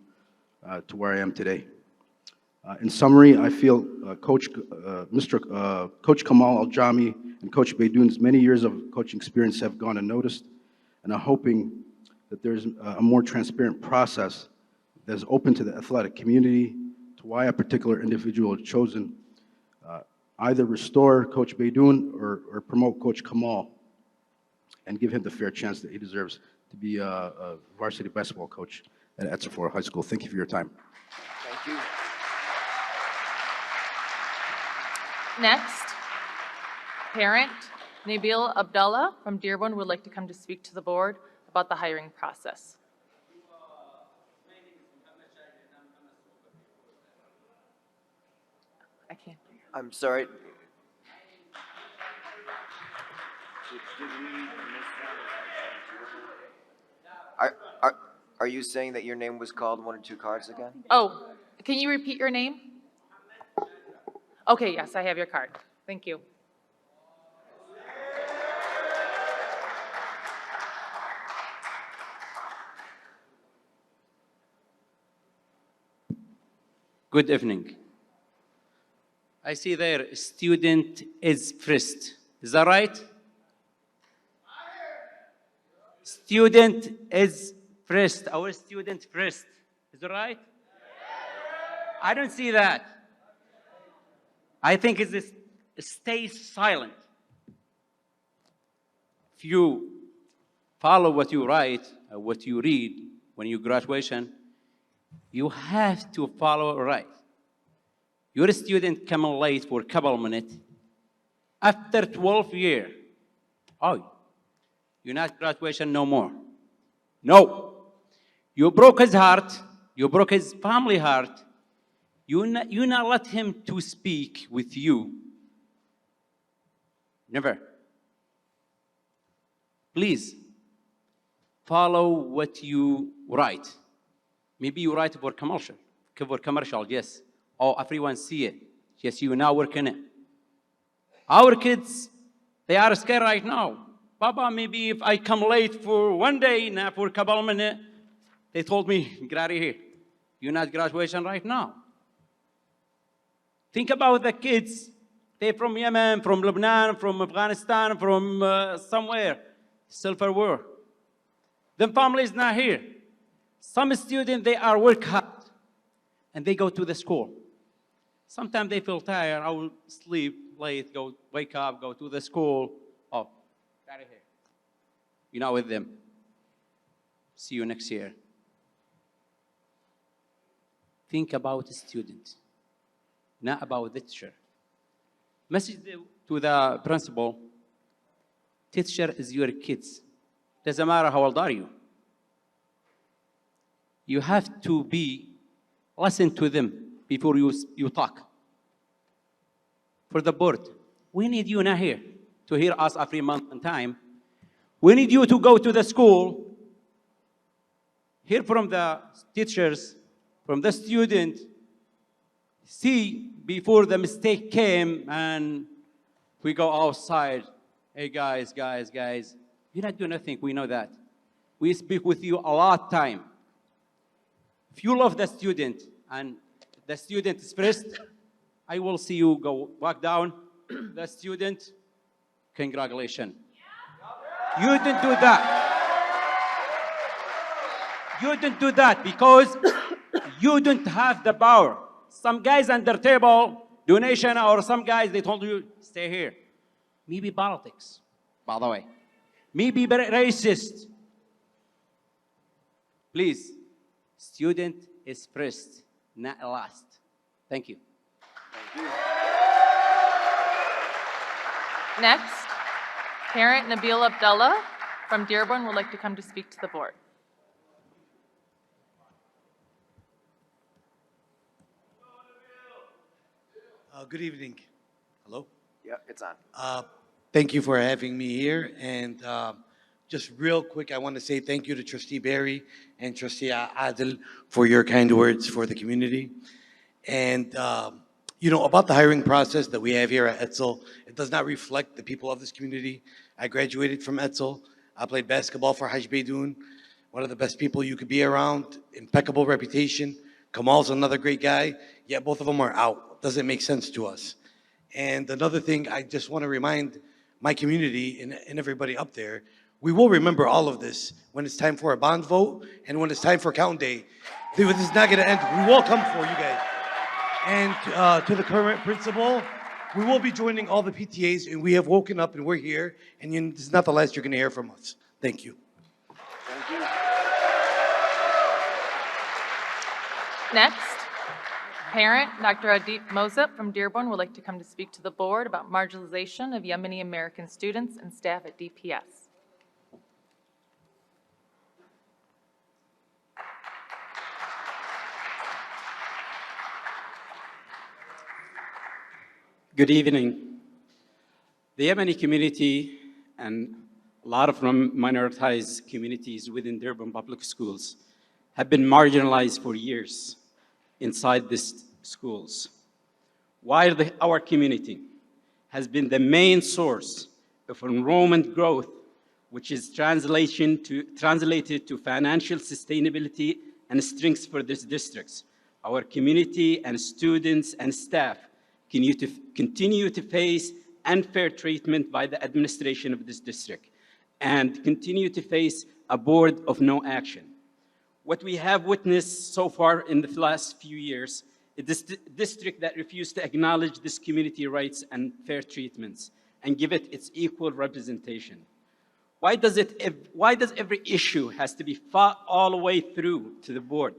to where I am today. In summary, I feel Coach Kamal Aljami and Coach Beydoun's many years of coaching experience have gone unnoticed, and I'm hoping that there's a more transparent process that is open to the athletic community to why a particular individual is chosen. Either restore Coach Beydoun or promote Coach Kamal and give him the fair chance that he deserves to be a varsity basketball coach at Edsel Ford High School. Thank you for your time. Thank you. Next, parent Nabil Abdullah from Dearborn would like to come to speak to the board about the hiring process. I can't. I'm sorry. Are you saying that your name was called on 1 or 2 cards again? Oh, can you repeat your name? Okay, yes, I have your card. Thank you. Good evening. I see there, student is first. Is that right? Student is first. Our student first. Is that right? I don't see that. I think it's this, stay silent. If you follow what you write, what you read when you graduation, you have to follow right. Your student come late for a couple of minutes. After 12 years, oh, you're not graduation no more. No. You broke his heart. You broke his family heart. You not let him to speak with you. Never. Please, follow what you write. Maybe you write for commercial, yes. Oh, everyone see it. Yes, you now work in it. Our kids, they are scared right now. Papa, maybe if I come late for one day, not for a couple of minutes, they told me, get out of here. You're not graduation right now. Think about the kids. They're from Yemen, from Lebanon, from Afghanistan, from somewhere. Civil war. The family is not here. Some students, they are work hard, and they go to the school. Sometimes they feel tired. I will sleep late, go wake up, go to the school. Oh, out of here. You're not with them. See you next year. Think about the student, not about the teacher. Message to the principal, teacher is your kids. Doesn't matter how old are you. You have to listen to them before you talk. For the board, we need you not here to hear us every month and time. We need you to go to the school, hear from the teachers, from the student, see before the mistake came and we go outside. Hey guys, you're not doing nothing, we know that. We speak with you a lot of time. If you love the student and the student is first, I will see you go walk down the student. Congratulations. You didn't do that. You didn't do that because you don't have the power. Some guys under table, donation, or some guys, they told you, stay here. Maybe politics, by the way. Maybe racist. Please, student is first, not last. Thank you. Next, parent Nabil Abdullah from Dearborn would like to come to speak to the board. Good evening. Hello? Yeah, it's on. Thank you for having me here. And just real quick, I want to say thank you to Trustee Barry and Trustee Adil for your kind words for the community. And, you know, about the hiring process that we have here at Etzel, it does not reflect the people of this community. I graduated from Etzel. I played basketball for Hajj Beydoun, one of the best people you could be around, impeccable reputation. Kamal's another great guy, yet both of them are out. Doesn't make sense to us. And another thing, I just want to remind my community and everybody up there, we will remember all of this when it's time for a bond vote and when it's time for count day. This is not going to end. We will come for you guys. And to the current principal, we will be joining all the PTAs, and we have woken up and we're here, and this is not the last you're going to hear from us. Thank you. Thank you. Next, parent Dr. Adip Mozip from Dearborn would like to come to speak to the board about marginalization of Yemeni American students and staff at DPS. Good evening. The Yemeni community and a lot of minoritized communities within Dearborn Public Schools have been marginalized for years inside these schools. While our community has been the main source of enrollment growth, which is translated to financial sustainability and strengths for these districts, our community and students and staff continue to face unfair treatment by the administration of this district and continue to face a board of no action. What we have witnessed so far in the last few years is this district that refused to acknowledge this community rights and fair treatments and give it its equal representation. Why does every issue has to be fought all the way through to the board?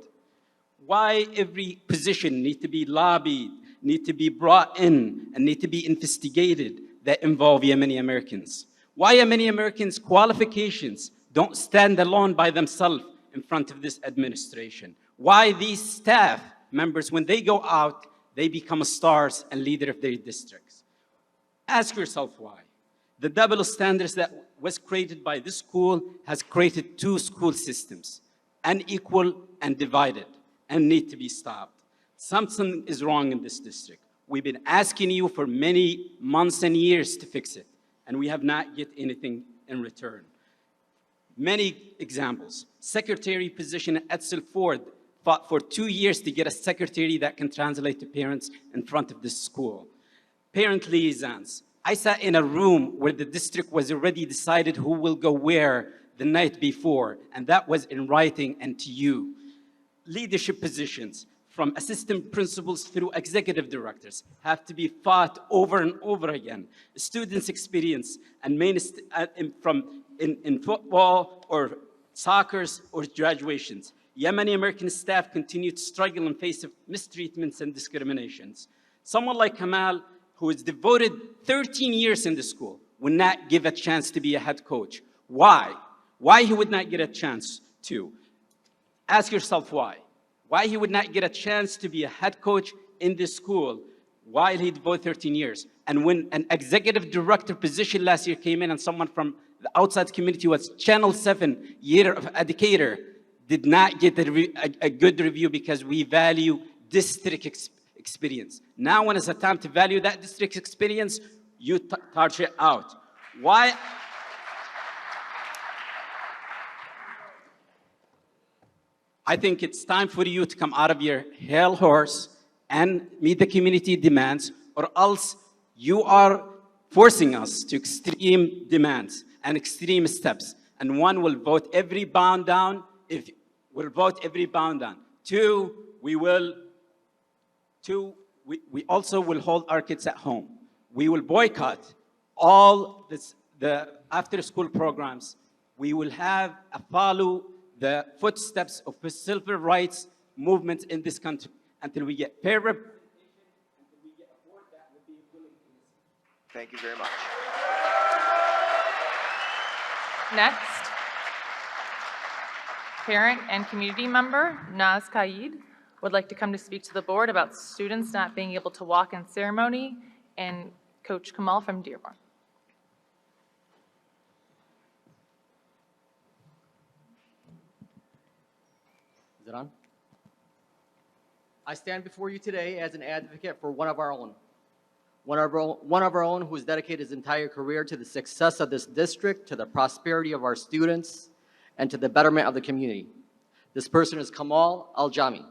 Why every position needs to be lobbied, need to be brought in, and need to be investigated that involve Yemeni Americans? Why Yemeni Americans' qualifications don't stand alone by themselves in front of this administration? Why these staff members, when they go out, they become stars and leader of their districts? Ask yourself why. The double standards that was created by this school has created two school systems, unequal and divided, and need to be stopped. Something is wrong in this district. We've been asking you for many months and years to fix it, and we have not get anything in return. Many examples. Secretary position at Etzel Ford, fought for 2 years to get a secretary that can translate to parents in front of the school. Parent liaisons. I sat in a room where the district was already decided who will go where the night before, and that was in writing and to you. Leadership positions, from assistant principals through executive directors, have to be fought over and over again. Students' experience and in football or soccer or graduations. Yemeni American staff continue to struggle in face of mistreatments and discriminations. Someone like Kamal, who is devoted 13 years in the school, would not give a chance to be a head coach. Why? Why he would not get a chance to? Ask yourself why. Why he would not get a chance to be a head coach in this school while he devoted 13 years. And when an executive director position last year came in and someone from the outside community was Channel 7 year of educator, did not get a good review because we value district experience. Now when it's a time to value that district experience, you touch it out. Why? I think it's time for you to come out of your hell horse and meet the community demands, or else you are forcing us to extreme demands and extreme steps. And one will vote every bound down. If we'll vote every bound down. Two, we also will hold our kids at home. We will boycott all the after-school programs. We will follow the footsteps of the civil rights movement in this country until we get fair representation, until we get a board that will be willing to listen. Thank you very much. Next, parent and community member Naz Qaid would like to come to speak to the board about students not being able to walk in ceremony, and Coach Kamal from Dearborn. Is it on? I stand before you today as an advocate for one of our own. One of our own who has dedicated his entire career to the success of this district, to the prosperity of our students, and to the betterment of the community. This person is Kamal Al-Jami.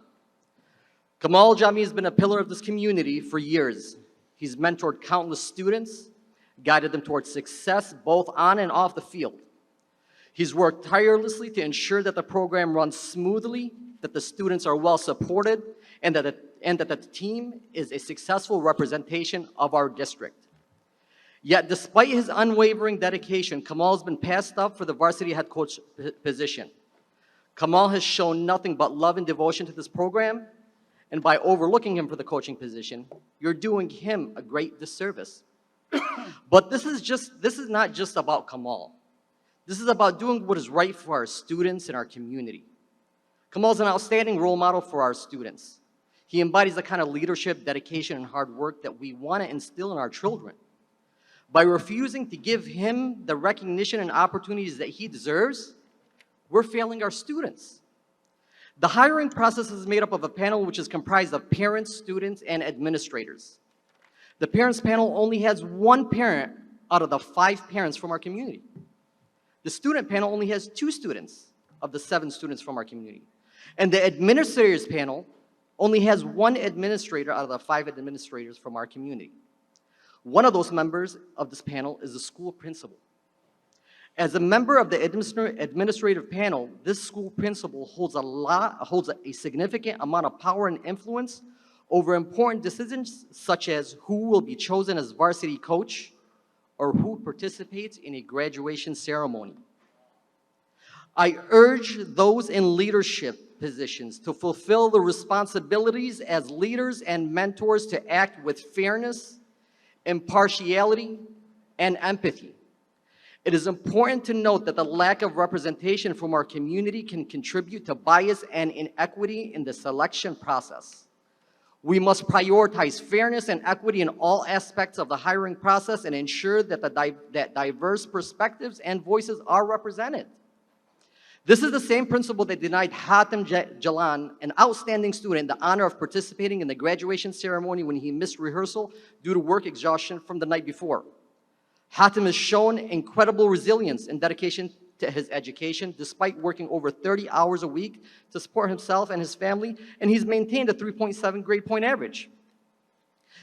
Kamal Al-Jami has been a pillar of this community for years. He's mentored countless students, guided them towards success both on and off the field. He's worked tirelessly to ensure that the program runs smoothly, that the students are well supported, and that the team is a successful representation of our district. Yet despite his unwavering dedication, Kamal has been passed up for the varsity head coach position. Kamal has shown nothing but love and devotion to this program, and by overlooking him for the coaching position, you're doing him a great disservice. But this is not just about Kamal. This is about doing what is right for our students and our community. Kamal is an outstanding role model for our students. He embodies the kind of leadership, dedication, and hard work that we want to instill in our children. By refusing to give him the recognition and opportunities that he deserves, we're failing our students. The hiring process is made up of a panel which is comprised of parents, students, and administrators. The parents panel only has one parent out of the 5 parents from our community. The student panel only has 2 students of the 7 students from our community. And the administrators panel only has 1 administrator out of the 5 administrators from our community. One of those members of this panel is the school principal. As a member of the administrative panel, this school principal holds a significant amount of power and influence over important decisions such as who will be chosen as varsity coach or who participates in a graduation ceremony. I urge those in leadership positions to fulfill the responsibilities as leaders and mentors to act with fairness, impartiality, and empathy. It is important to note that the lack of representation from our community can contribute to bias and inequity in the selection process. We must prioritize fairness and equity in all aspects of the hiring process and ensure that that diverse perspectives and voices are represented. This is the same principle that denied Hatem Jalan, an outstanding student, the honor of participating in the graduation ceremony when he missed rehearsal due to work exhaustion from the night before. Hatem has shown incredible resilience and dedication to his education, despite working over 30 hours a week to support himself and his family, and he's maintained a 3.7 grade point average.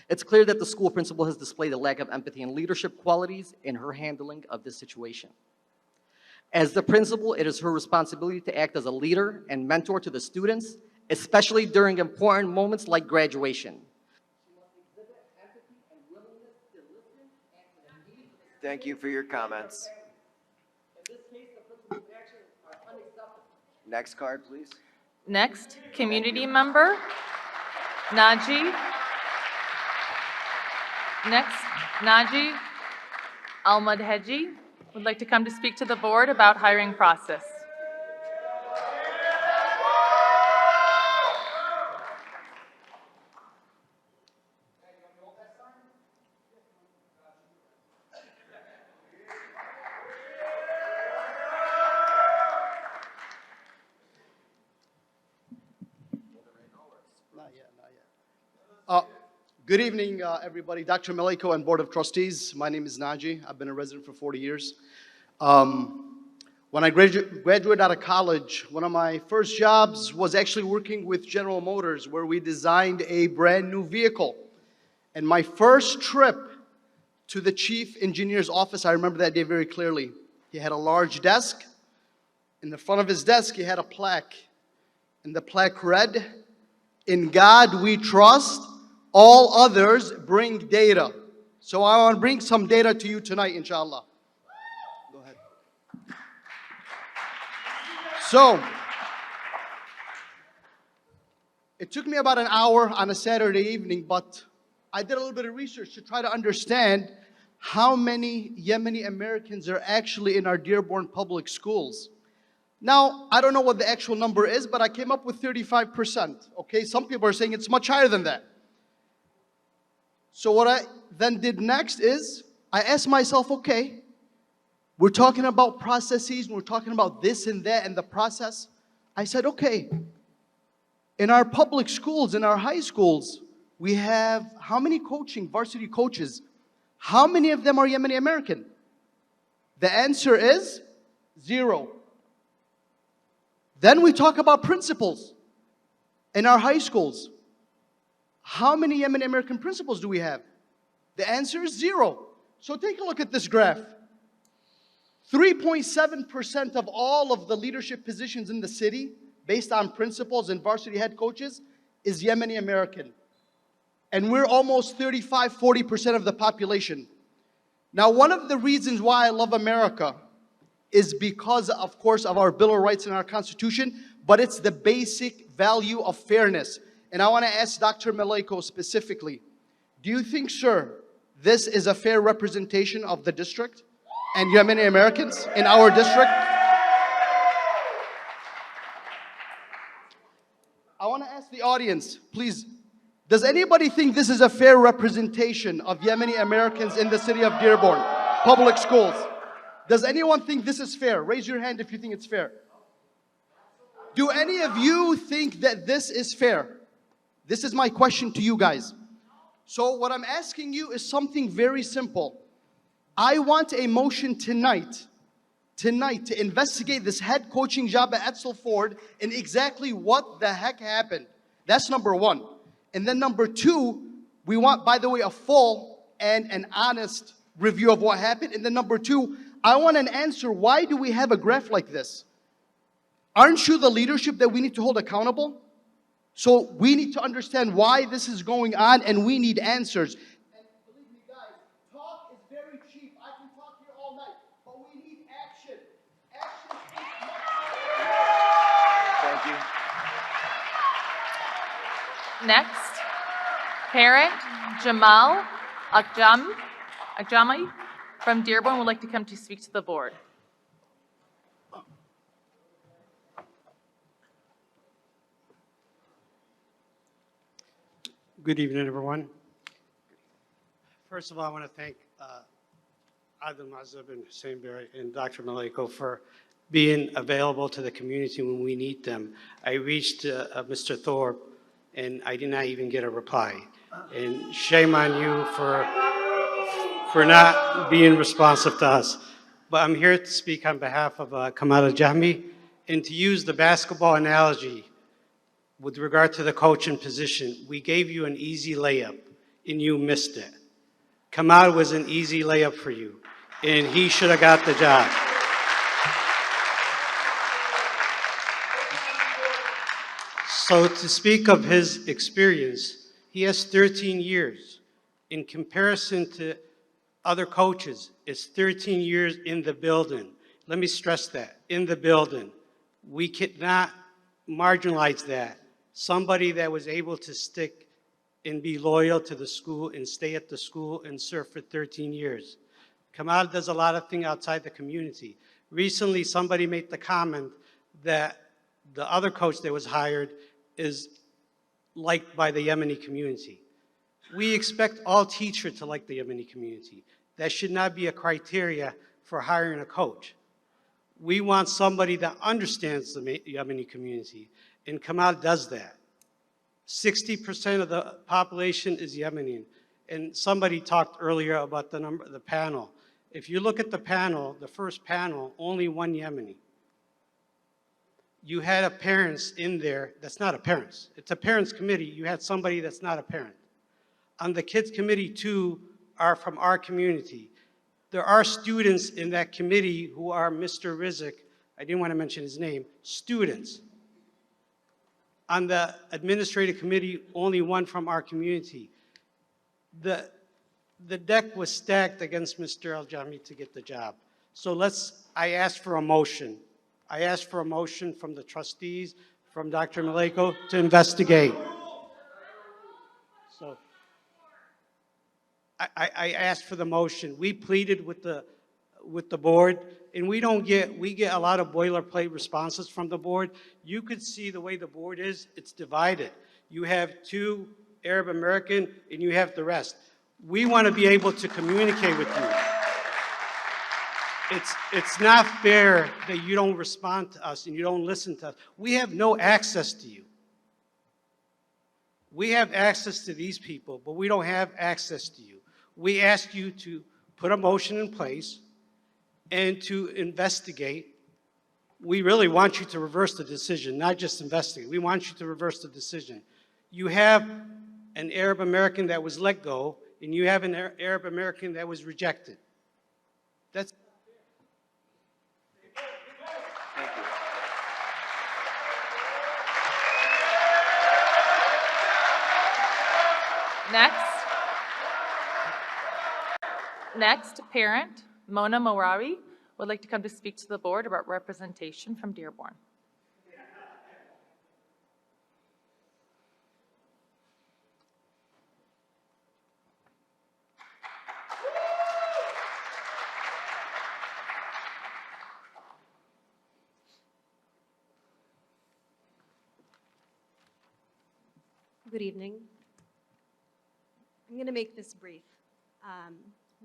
It's clear that the school principal has displayed a lack of empathy and leadership qualities in her handling of this situation. As the principal, it is her responsibility to act as a leader and mentor to the students, especially during important moments like graduation. Thank you for your comments. Next card, please. Next, community member, Naji. Next, Naji Almadheji would like to come to speak to the board about hiring process. Good evening, everybody. Dr. Maleko and Board of Trustees. My name is Naji. I've been a resident for 40 years. When I graduated out of college, one of my first jobs was actually working with General Motors, where we designed a brand new vehicle. And my first trip to the chief engineer's office, I remember that day very clearly. He had a large desk. In the front of his desk, he had a plaque. And the plaque read, "In God we trust. All others bring data." So I want to bring some data to you tonight, inshallah. Go ahead. So, it took me about an hour on a Saturday evening, but I did a little bit of research to try to understand how many Yemeni Americans are actually in our Dearborn public schools. Now, I don't know what the actual number is, but I came up with 35%. Okay, some people are saying it's much higher than that. So what I then did next is, I asked myself, okay, we're talking about processes, we're talking about this and that and the process. I said, okay, in our public schools, in our high schools, we have how many varsity coaches? How many of them are Yemeni American? The answer is 0. Then we talk about principals in our high schools. How many Yemeni American principals do we have? The answer is 0. So take a look at this graph. 3.7% of all of the leadership positions in the city, based on principals and varsity head coaches, is Yemeni American. And we're almost 35–40% of the population. Now, one of the reasons why I love America is because, of course, of our Bill of Rights and our Constitution, but it's the basic value of fairness. And I want to ask Dr. Maleko specifically, do you think, sir, this is a fair representation of the district and Yemeni Americans in our district? I want to ask the audience, please, does anybody think this is a fair representation of Yemeni Americans in the city of Dearborn public schools? Does anyone think this is fair? Raise your hand if you think it's fair. Do any of you think that this is fair? This is my question to you guys. So what I'm asking you is something very simple. I want a motion tonight to investigate this head coaching job at Edsel Ford and exactly what the heck happened. That's number one. And then number two, we want, by the way, a full and an honest review of what happened. And then number two, I want an answer. Why do we have a graph like this? Aren't you the leadership that we need to hold accountable? So we need to understand why this is going on, and we need answers. And believe me, guys, talk is very cheap. I can talk here all night, but we need action. Action is Thank you. Next, parent Jamal Akjami from Dearborn would like to come to speak to the board. Good evening, everyone. First of all, I want to thank Adil Mazhab and Hussein Berry and Dr. Maleko for being available to the community when we need them. I reached Mr. Thorpe, and I did not even get a reply. And shame on you for not being responsive to us. but I'm here to speak on behalf of Kamal Al-Jahmi and to use the basketball analogy with regard to the coaching position. We gave you an easy layup and you missed it. Kamal was an easy layup for you, and he should have got the job. So to speak of his experience, he has 13 years. In comparison to other coaches, it's 13 years in the building. Let me stress that, in the building. We cannot marginalize that. Somebody that was able to stick and be loyal to the school and stay at the school and serve for 13 years. Kamal does a lot of things outside the community. Recently, somebody made the comment that the other coach that was hired is liked by the Yemeni community. We expect all teachers to like the Yemeni community. That should not be a criteria for hiring a coach. We want somebody that understands the Yemeni community, and Kamal does that. 60% of the population is Yemeni, and somebody talked earlier about the panel. If you look at the panel, the first panel, only one Yemeni. You had a parents in there that's not a parents. It's a parents committee. You had somebody that's not a parent. On the kids committee, 2 are from our community. There are students in that committee who are Mr. Rizk, I didn't want to mention his name, students. On the administrative committee, only 1 from our community. The deck was stacked against Mr. Al-Jahmi to get the job. So I asked for a motion. I asked for a motion from the trustees, from Dr. Maleko to investigate. So I asked for the motion. We pleaded with the board, and we get a lot of boilerplate responses from the board. You could see the way the board is, it's divided. You have 2 Arab American, and you have the rest. We want to be able to communicate with you. It's not fair that you don't respond to us and you don't listen to us. We have no access to you. We have access to these people, but we don't have access to you. We ask you to put a motion in place and to investigate. We really want you to reverse the decision, not just investigate. We want you to reverse the decision. You have an Arab American that was let go, and you have an Arab American that was rejected. That's Next, parent Mona Morawi would like to come to speak to the board about representation from Dearborn. Good evening. I'm going to make this brief.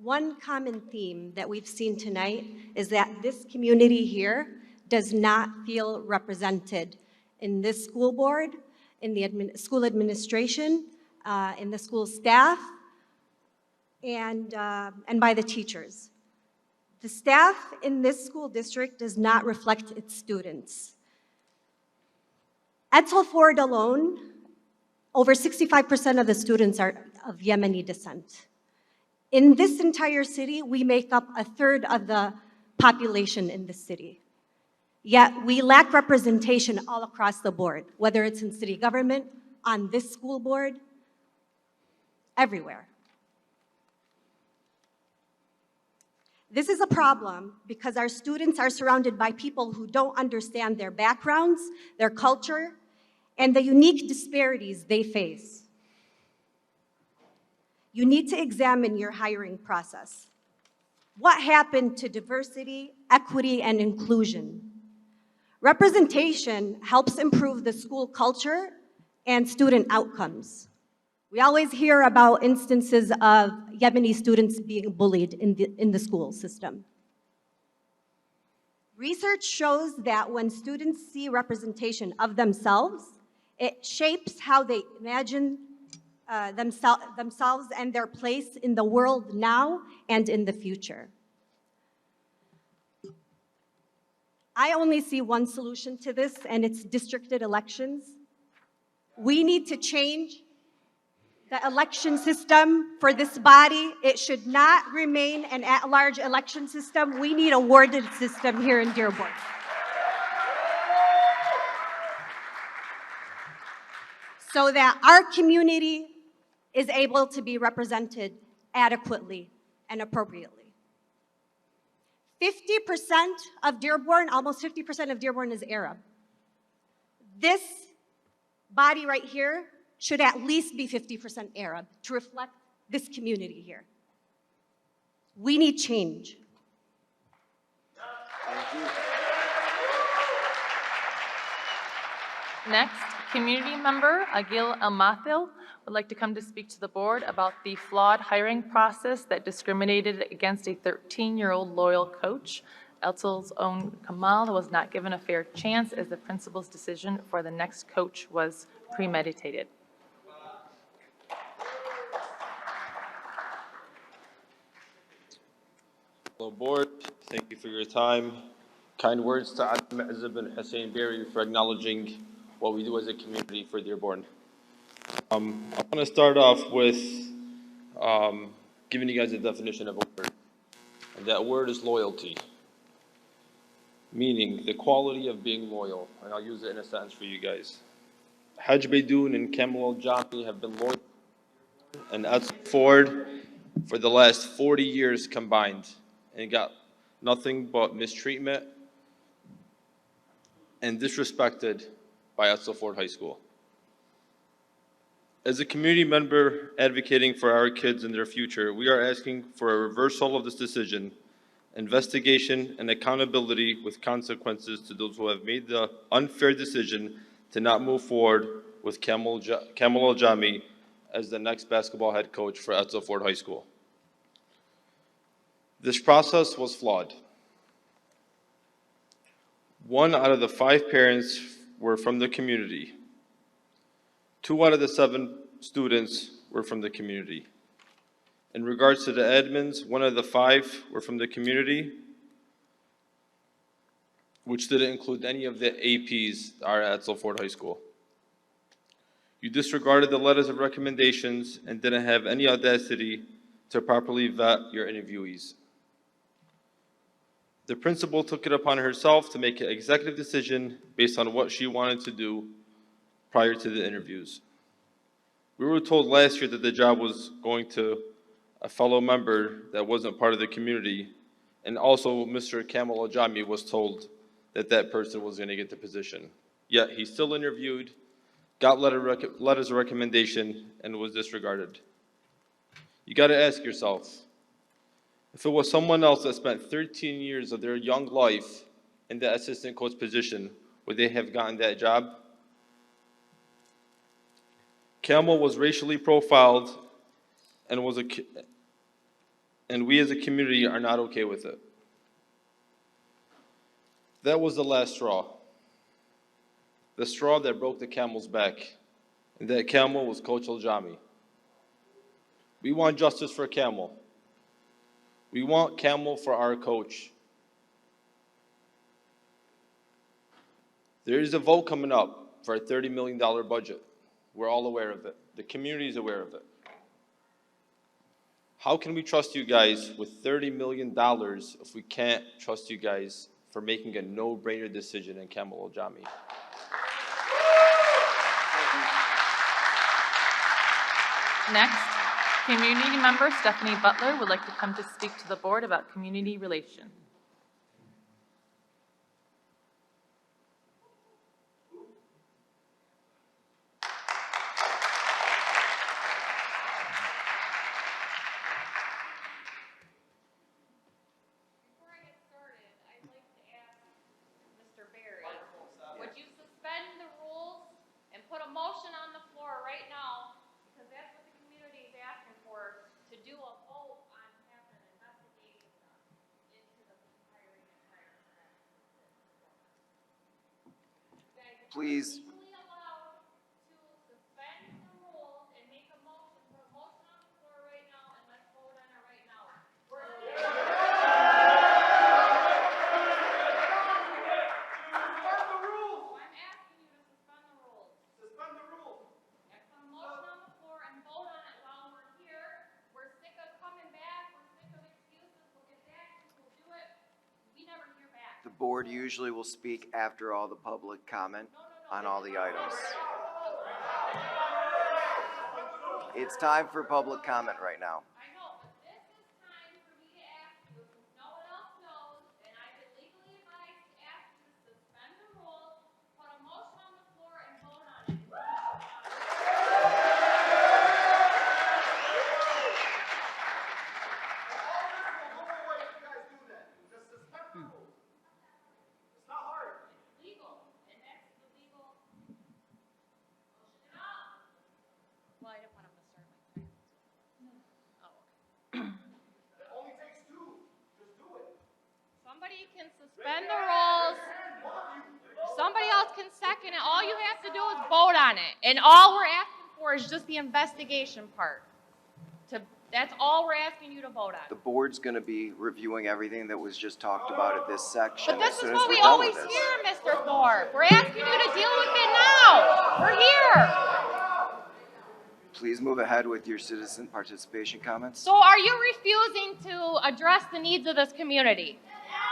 One common theme that we've seen tonight is that this community here does not feel represented in this school board, in the school administration, in the school staff, and by the teachers. The staff in this school district does not reflect its students. Edsel Ford alone, over 65% of the students are of Yemeni descent. In this entire city, we make up 1/3 of the population in the city. Yet we lack representation all across the board, whether it's in city government, on this school board, everywhere. This is a problem because our students are surrounded by people who don't understand their backgrounds, their culture, and the unique disparities they face. You need to examine your hiring process. What happened to diversity, equity, and inclusion? Representation helps improve the school culture and student outcomes. We always hear about instances of Yemeni students being bullied in the school system. Research shows that when students see representation of themselves, it shapes how they imagine themselves and their place in the world now and in the future. I only see one solution to this, and it's districted elections. We need to change the election system for this body. It should not remain an at-large election system. We need a warded system here in Dearborn. So that our community is able to be represented adequately and appropriately. 50% of Dearborn, almost 50% of Dearborn is Arab. This body right here should at least be 50% Arab to reflect this community here. We need change. Next, community member Agil Elmathil would like to come to speak to the board about the flawed hiring process that discriminated against a 13-year-old loyal coach. Eltzil's own Kamal was not given a fair chance as the principal's decision for the next coach was premeditated. Hello, board. Thank you for your time. Kind words to Adam Azib and Hussein Berry for acknowledging what we do as a community for Dearborn. I want to start off with giving you guys a definition of a word. And that word is loyalty, meaning the quality of being loyal. And I'll use it in a sentence for you guys. Hajj Beydoun and Kamal Jami have been loyal and Etzel Ford for the last 40 years combined, and got nothing but mistreatment and disrespected by Etzel Ford High School. As a community member advocating for our kids and their future, we are asking for a reversal of this decision, investigation, and accountability with consequences to those who have made the unfair decision to not move forward with Kamal Jami as the next basketball head coach for Etzel Ford High School. This process was flawed. 1 out of the 5 parents were from the community. 2 out of the 7 students were from the community. In regards to the admins, 1 of the 5 were from the community, which didn't include any of the APs that are at Etzel Ford High School. You disregarded the letters of recommendations and didn't have any audacity to properly vet your interviewees. The principal took it upon herself to make an executive decision based on what she wanted to do prior to the interviews. We were told last year that the job was going to a fellow member that wasn't part of the community, and also Mr. Kamal Jami was told that that person was going to get the position. Yet he still interviewed, got letters of recommendation, and was disregarded. You got to ask yourself, if it was someone else that spent 13 years of their young life in the assistant coach position, would they have gotten that job? Kamal was racially profiled and we as a community are not okay with it. That was the last straw. The straw that broke the camel's back. And that camel was Coach Aljami. We want justice for Kamal. We want Kamal for our coach. There is a vote coming up for a $30 million budget. We're all aware of it. The community is aware of it. How can we trust you guys with $30 million if we can't trust you guys for making a no-brainer decision in Kamal Aljami? Next, community member Stephanie Butler would like to come to speak to the board about community relations. Would you suspend the rules and put a motion on the floor right now, because that's what the community is asking for, to do a vote on having an investigation into the hiring and firing. Please. Legally allowed to suspend the rules and make a motion, put a motion on the floor right now, and let's vote on it right now. board usually will speak after all the public comment on all the items. It's time for public comment right now. I know, but this is time for me to ask you, since no one else knows, and I've been legally advised to ask you to suspend the rules, put a motion on the floor, and vote on it. Legal, and that's the legal. Well, I didn't want him to start my time. Somebody can suspend the rules. Somebody else can second it. All you have to do is vote on it. And all we're asking for is just the investigation part. That's all we're asking you to vote on. The board's going to be reviewing everything that was just talked about at this section. But this as is soon as what we're we done always with this. hear, Mr. Thorpe. We're asking you to deal with it now. We're here. Please move ahead with your citizen participation comments. So are you refusing to address the needs of this community?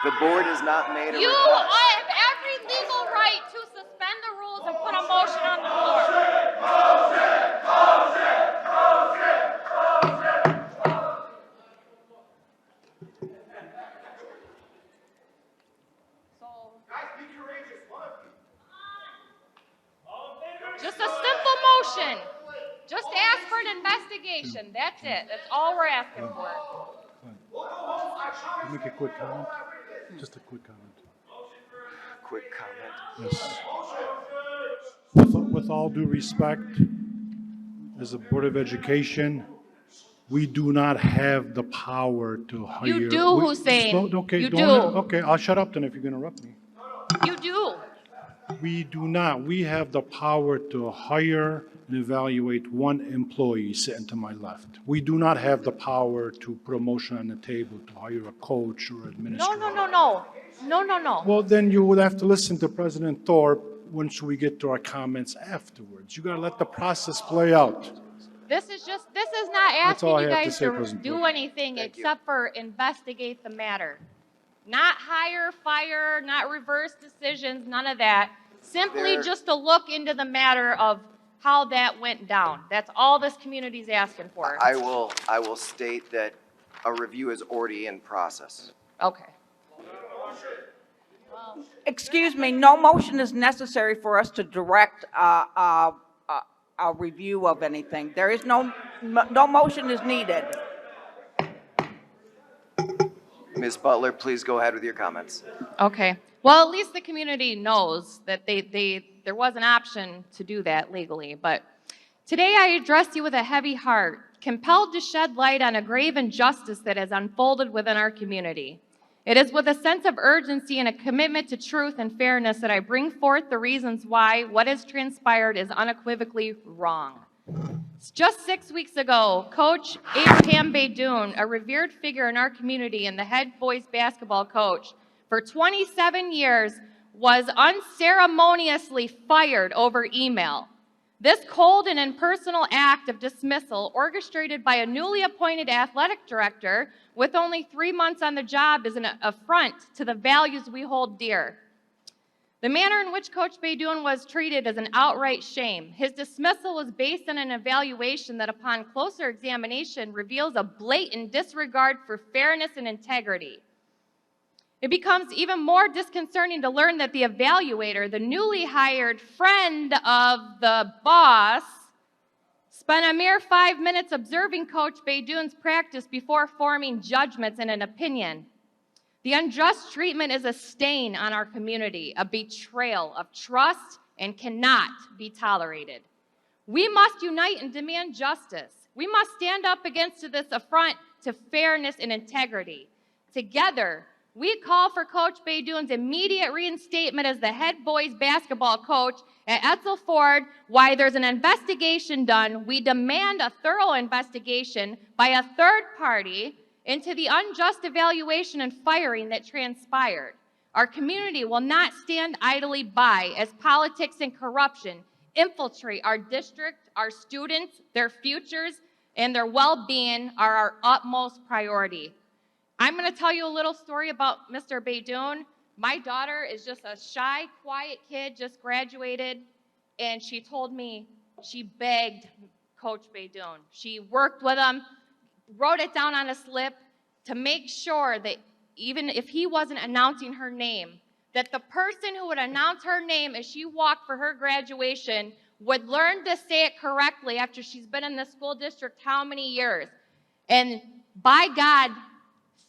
The board has not made a You request. have every legal right to suspend the rules and put a motion on the floor. Just a simple motion. Just ask for an investigation. That's it. That's all we're asking for. Make a quick comment. Just a quick comment. Quick comment. Yes. With all due respect, as a Board of Education, we do not have the power to hire. You do, Hussein. Okay, You don't- do. Okay, I'll shut up then if you're gonna interrupt me. You do. We do not. We have the power to hire and evaluate one employee sitting to my left. We do not have the power to put a motion on the table to hire a coach or No, administrator. no, no, no. No, no, no. Well, then you would have to listen to President Thorpe once we get to our comments afterwards. You gotta let the process play out. This is not That's all asking I you have to guys say, to President do Thorpe. anything except for investigate the matter. Not hire, fire, not reverse decisions, none of that. Simply There- just to look into the matter of how that went down. That's all this community's asking for. I will state that a review is already in process. Okay. Excuse me, no motion is necessary for us to direct a review of anything. There is no motion is needed. Ms. Butler, please go ahead with your comments. Okay. Well, at least the community knows that there was an option to do that legally. But today I address you with a heavy heart, compelled to shed light on a grave injustice that has unfolded within our community. It is with a sense of urgency and a commitment to truth and fairness that I bring forth the reasons why what has transpired is unequivocally wrong. Just 6 weeks ago, Coach Abraham Beydoun, a revered figure in our community and the head boys basketball coach for 27 years, was unceremoniously fired over email. This cold and impersonal act of dismissal, orchestrated by a newly appointed athletic director with only 3 months on the job, is an affront to the values we hold dear. The manner in which Coach Beydoun was treated is an outright shame. His dismissal was based on an evaluation that, upon closer examination, reveals a blatant disregard for fairness and integrity. It becomes even more disconcerting to learn that the evaluator, the newly hired friend of the boss, spent a mere 5 minutes observing Coach Beydoun's practice before forming judgments and an opinion. The unjust treatment is a stain on our community, a betrayal of trust, and cannot be tolerated. We must unite and demand justice. We must stand up against this affront to fairness and integrity. Together, we call for Coach Beydoun's immediate reinstatement as the head boys basketball coach at Etzel Ford. While there's an investigation done, we demand a thorough investigation by a third party into the unjust evaluation and firing that transpired. Our community will not stand idly by as politics and corruption infiltrate our district. Our students, their futures, and their well-being are our utmost priority. I'm going to tell you a little story about Mr. Beydoun. My daughter is just a shy, quiet kid, just graduated, and she told me she begged Coach Beydoun. She worked with him, wrote it down on a slip to make sure that even if he wasn't announcing her name, that the person who would announce her name as she walked for her graduation would learn to say it correctly after she's been in the school district how many years. And by God,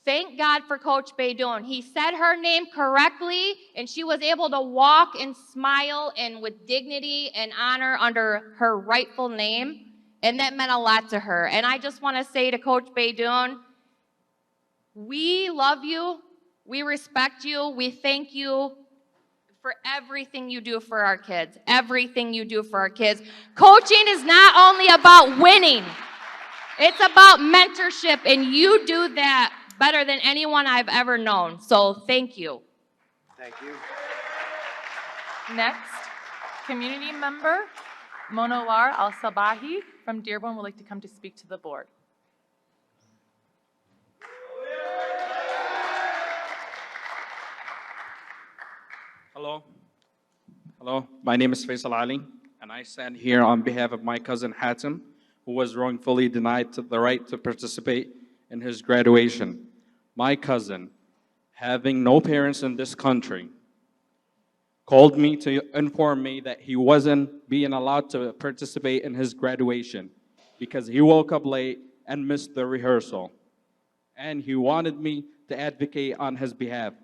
thank God for Coach Beydoun. He said her name correctly, and she was able to walk and smile and with dignity and honor under her rightful name, and that meant a lot to her. And I just want to say to Coach Beydoun, we love you, we respect you, we thank you for everything you do for our kids, everything you do for our kids. Coaching is not only about winning, it's about mentorship, and you do that better than anyone I've ever known. So thank you. Thank you. Next, community member Monowar Al-Sabahi from Dearborn would like to come to speak to the board. Hello. Hello. My name is Faisal Ali, and I stand here on behalf of my cousin Hatem, who was wrongfully denied the right to participate in his graduation. My cousin, having no parents in this country, called me to inform me that he wasn't being allowed to participate in his graduation because he woke up late and missed the rehearsal. And he wanted me to advocate on his behalf.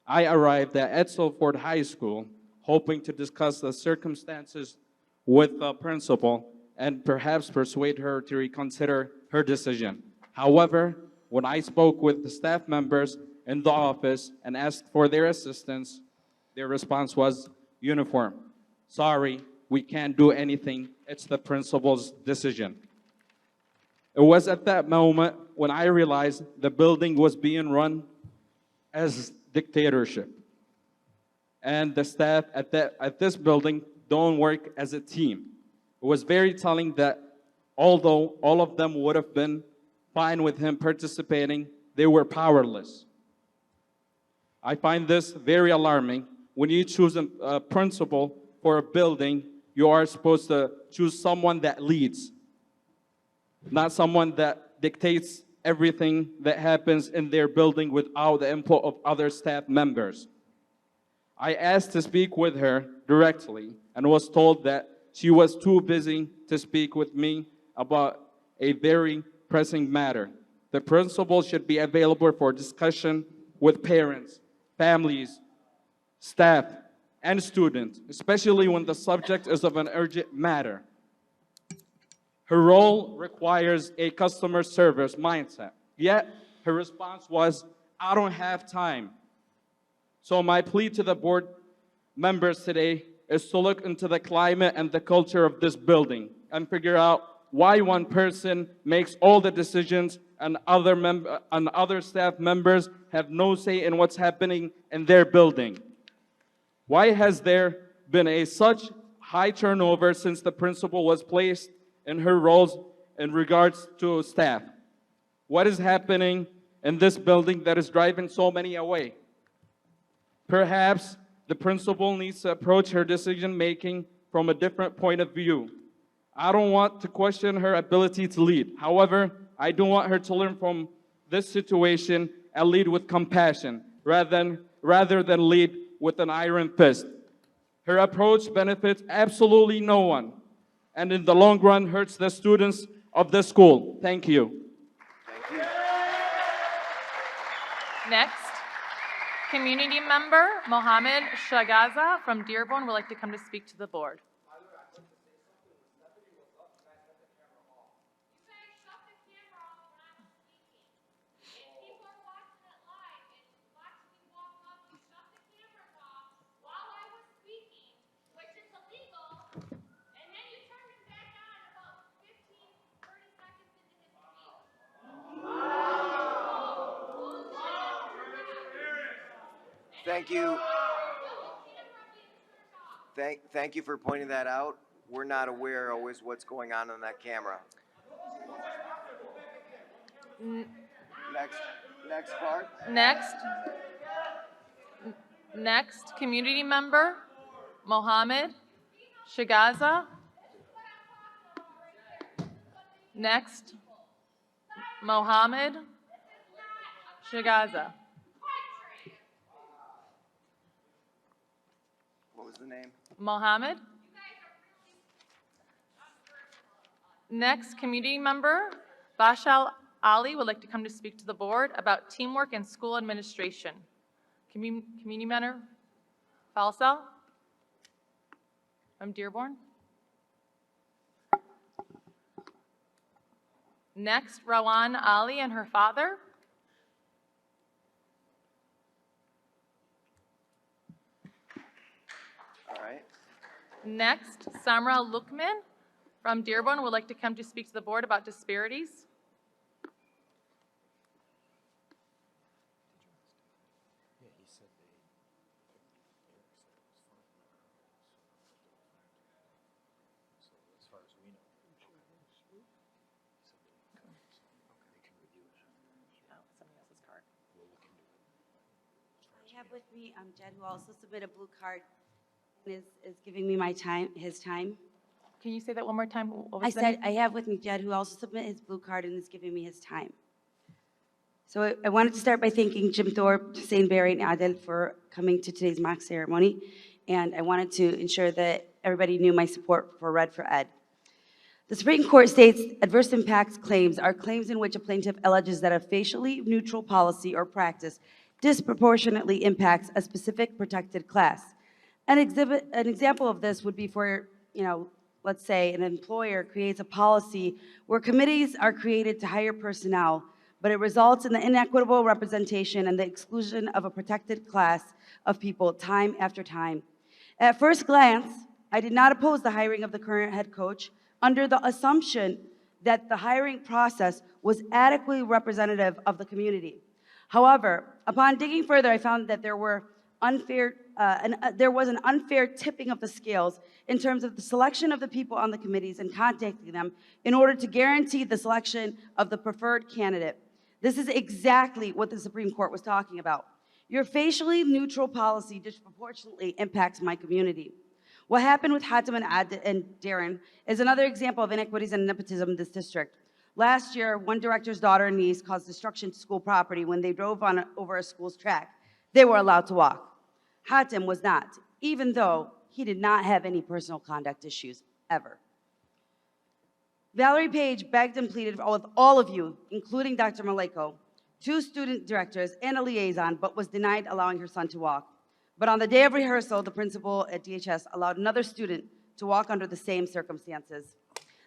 I arrived at Edsel Ford High School hoping to discuss the circumstances with the principal and perhaps persuade her to reconsider her decision. However, when I spoke with the staff members in the office and asked for their assistance, their response was uniform. Sorry, we can't do anything. It's the principal's decision. It was at that moment when I realized the building was being run as dictatorship. And the staff at this building don't work as a team. It was very telling that although all of them would have been fine with him participating, they were powerless. I find this very alarming. When you choose a principal for a building, you are supposed to choose someone that leads, not someone that dictates everything that happens in their building without the input of other staff members. I asked to speak with her directly and was told that she was too busy to speak with me about a very pressing matter. The principal should be available for discussion with parents, families, staff, and students, especially when the subject is of an urgent matter. Her role requires a customer service mindset, yet her response was, I don't have time. So my plea to the board members today is to look into the climate and the culture of this building and figure out why one person makes all the decisions and other staff members have no say in what's happening in their building. Why has there been such high turnover since the principal was placed in her roles in regards to staff? What is happening in this building that is driving so many away? Perhaps the principal needs to approach her decision-making from a different point of view. I don't want to question her ability to lead. However, I do want her to learn from this situation and lead with compassion rather than lead with an iron fist. Her approach benefits absolutely no one, and in the long run hurts the students of the school. Thank you. Thank you. Next, community member Mohammed Shagaza from Dearborn would like to come to speak to the board. Thank you. Thank you for pointing that out. We're not aware always what's going on that camera. Next part. Next, community member Mohammed Shagaza. Next, Mohammed Shagaza. What was the name? Mohammed. Next, community member Bashal Ali would like to come to speak to the board about teamwork in school administration. Community member Falsell from Dearborn. Next, Rawan Ali and her father. All right. Next, Samra Lukman from Dearborn would like to come to speak to the board about disparities. I have with me Jed, who also submitted a blue card, and is giving me his time. Can you say that one more time? What was I the said name? I have with me Jed, who also submitted his blue card and is giving me his time. So I wanted to start by thanking Jim Thorpe, Hussein Berry, and Adel for coming to today's mock ceremony. And I wanted to ensure that everybody knew my support for Red for Ed. The Supreme Court states adverse impacts claims are claims in which a plaintiff alleges that a facially neutral policy or practice disproportionately impacts a specific protected class. An example of this would be for, let's say an employer creates a policy where committees are created to hire personnel, but it results in the inequitable representation and the exclusion of a protected class of people time after time. At first glance, I did not oppose the hiring of the current head coach under the assumption that the hiring process was adequately representative of the community. However, upon digging further, I found that there was an unfair tipping of the scales in terms of the selection of the people on the committees and contacting them in order to guarantee the selection of the preferred candidate. This is exactly what the Supreme Court was talking about. Your facially neutral policy disproportionately impacts my community. What happened with Hatem and Darren is another example of inequities and nepotism in this district. Last year, one director's daughter and niece caused destruction to school property when they drove over a school's track. They were allowed to walk. Hatem was not, even though he did not have any personal conduct issues, ever. Valerie Page begged and pleaded with all of you, including Dr. Maleko, 2 student directors and a liaison, but was denied allowing her son to walk. But on the day of rehearsal, the principal at DHS allowed another student to walk under the same circumstances.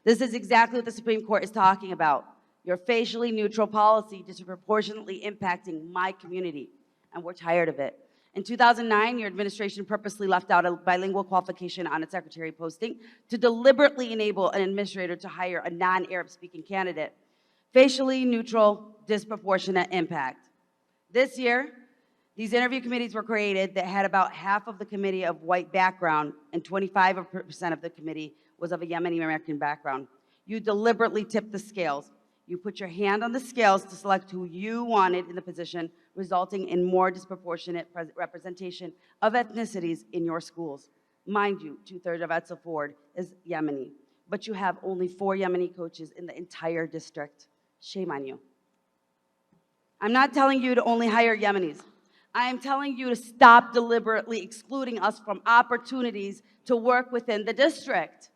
This is exactly what the Supreme Court is talking about. Your facially neutral policy disproportionately impacting my community, and we're tired of it. In 2009, your administration purposely left out a bilingual qualification on its secretary posting to deliberately enable an administrator to hire a non-Arab speaking candidate. Facially neutral, disproportionate impact. This year, these interview committees were created that had about half of the committee of white background and 25% of the committee was of a Yemeni American background. You deliberately tipped the scales. You put your hand on the scales to select who you wanted in the position, resulting in more disproportionate representation of ethnicities in your schools. Mind you, 2/3 of Edsel Ford is Yemeni, but you have only 4 Yemeni coaches in the entire district. Shame on you. I'm not telling you to only hire Yemenis. I am telling you to stop deliberately excluding us from opportunities to work within the district.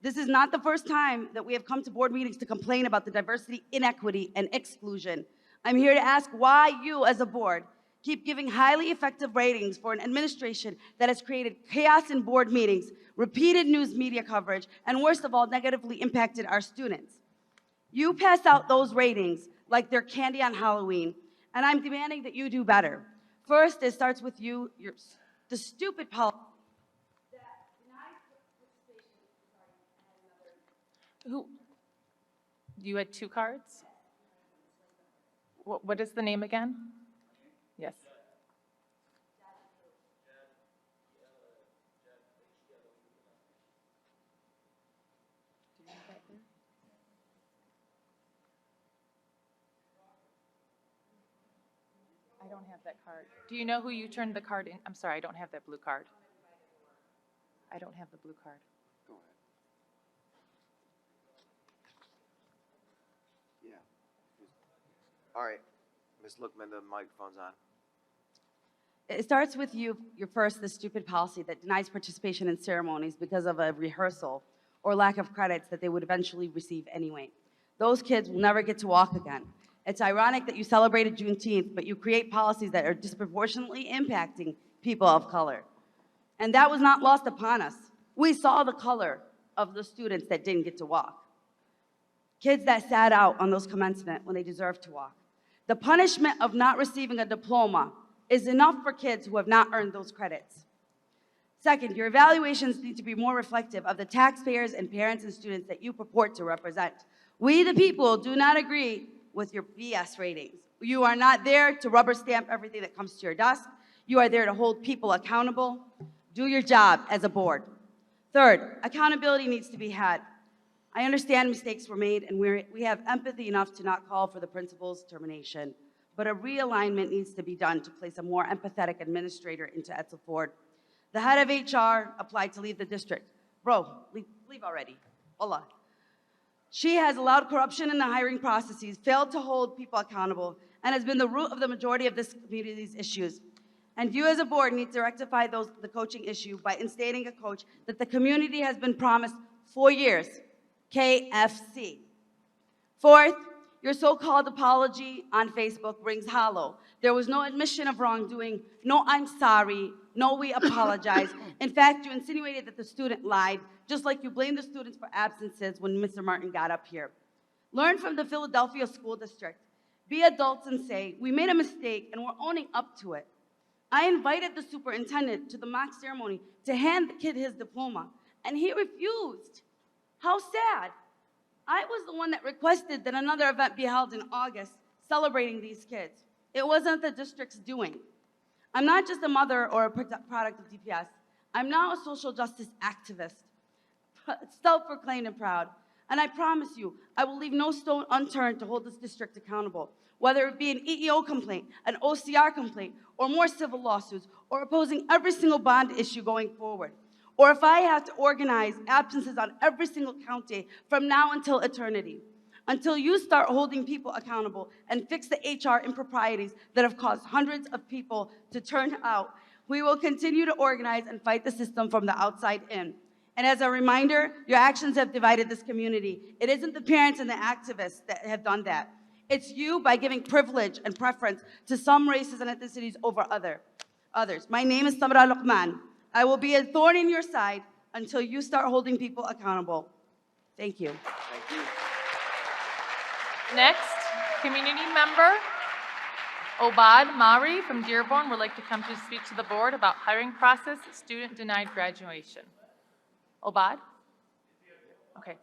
This is not the first time that we have come to board meetings to complain about the diversity, inequity, and exclusion. I'm here to ask why you, as a board, keep giving highly effective ratings for an administration that has created chaos in board meetings, repeated news media coverage, and worst of all, negatively impacted our students. You pass out those ratings like they're candy on Halloween, and I'm demanding that you do better. First, it starts with you, the stupid policy. You had 2 cards? What is the name again? Yes. I don't don't have that card. Do you know who you turned the card in? I'm sorry, I don't have that blue card. I don't have the blue card. Yeah. All right, Ms. Lookman, the microphone's on. It starts with you, your first, the stupid policy that denies participation in ceremonies because of a rehearsal or lack of credits that they would eventually receive anyway. Those kids will never get to walk again. It's ironic that you celebrated Juneteenth, but you create policies that are disproportionately impacting people of color. And that was not lost upon us. We saw the color of the students that didn't get to walk. Kids that sat out on those commencement when they deserved to walk. The punishment of not receiving a diploma is enough for kids who have not earned those credits. Second, your evaluations need to be more reflective of the taxpayers and parents and students that you purport to represent. We, the people, do not agree with your BS ratings. You are not there to rubber stamp everything that comes to your desk. You are there to hold people accountable. Do your job as a board. Third, accountability needs to be had. I understand mistakes were made, and we have empathy enough to not call for the principal's termination, but a realignment needs to be done to place a more empathetic administrator into Edsel Ford. The head of HR applied to leave the district. Bro, leave already. Hola. She has allowed corruption in the hiring processes, failed to hold people accountable, and has been the root of the majority of this community's issues. And you as a board need to rectify the coaching issue by instating a coach that the community has been promised for years, KFC. Fourth, your so-called apology on Facebook rings hollow. There was no admission of wrongdoing, no I'm sorry, no we apologize. In fact, you insinuated that the student lied, just like you blamed the students for absences when Mr. Martin got up here. Learn from the Philadelphia School District. Be adults and say, we made a mistake and we're owning up to it. I invited the superintendent to the mock ceremony to hand the kid his diploma, and he refused. How sad. I was the one that requested that another event be held in August celebrating these kids. It wasn't the district's doing. I'm not just a mother or a product of DPS. I'm now a social justice activist, self-proclaimed and proud. And I promise you, I will leave no stone unturned to hold this district accountable, whether it be an EEO complaint, an OCR complaint, or more civil lawsuits, or opposing every single bond issue going forward. Or if I have to organize absences on every single count day from now until eternity, until you start holding people accountable and fix the HR improprieties that have caused hundreds of people to turn out, we will continue to organize and fight the system from the outside in. And as a reminder, your actions have divided this community. It isn't the parents and the activists that have done that. It's you by giving privilege and preference to some races and ethnicities over others. My name is Samra Luqman. I will be a thorn in your side until you start holding people accountable. Thank you. Thank you. Next, community member Obad Mari from Dearborn would like to come to speak to the board about hiring process, student denied graduation. Obad? Okay.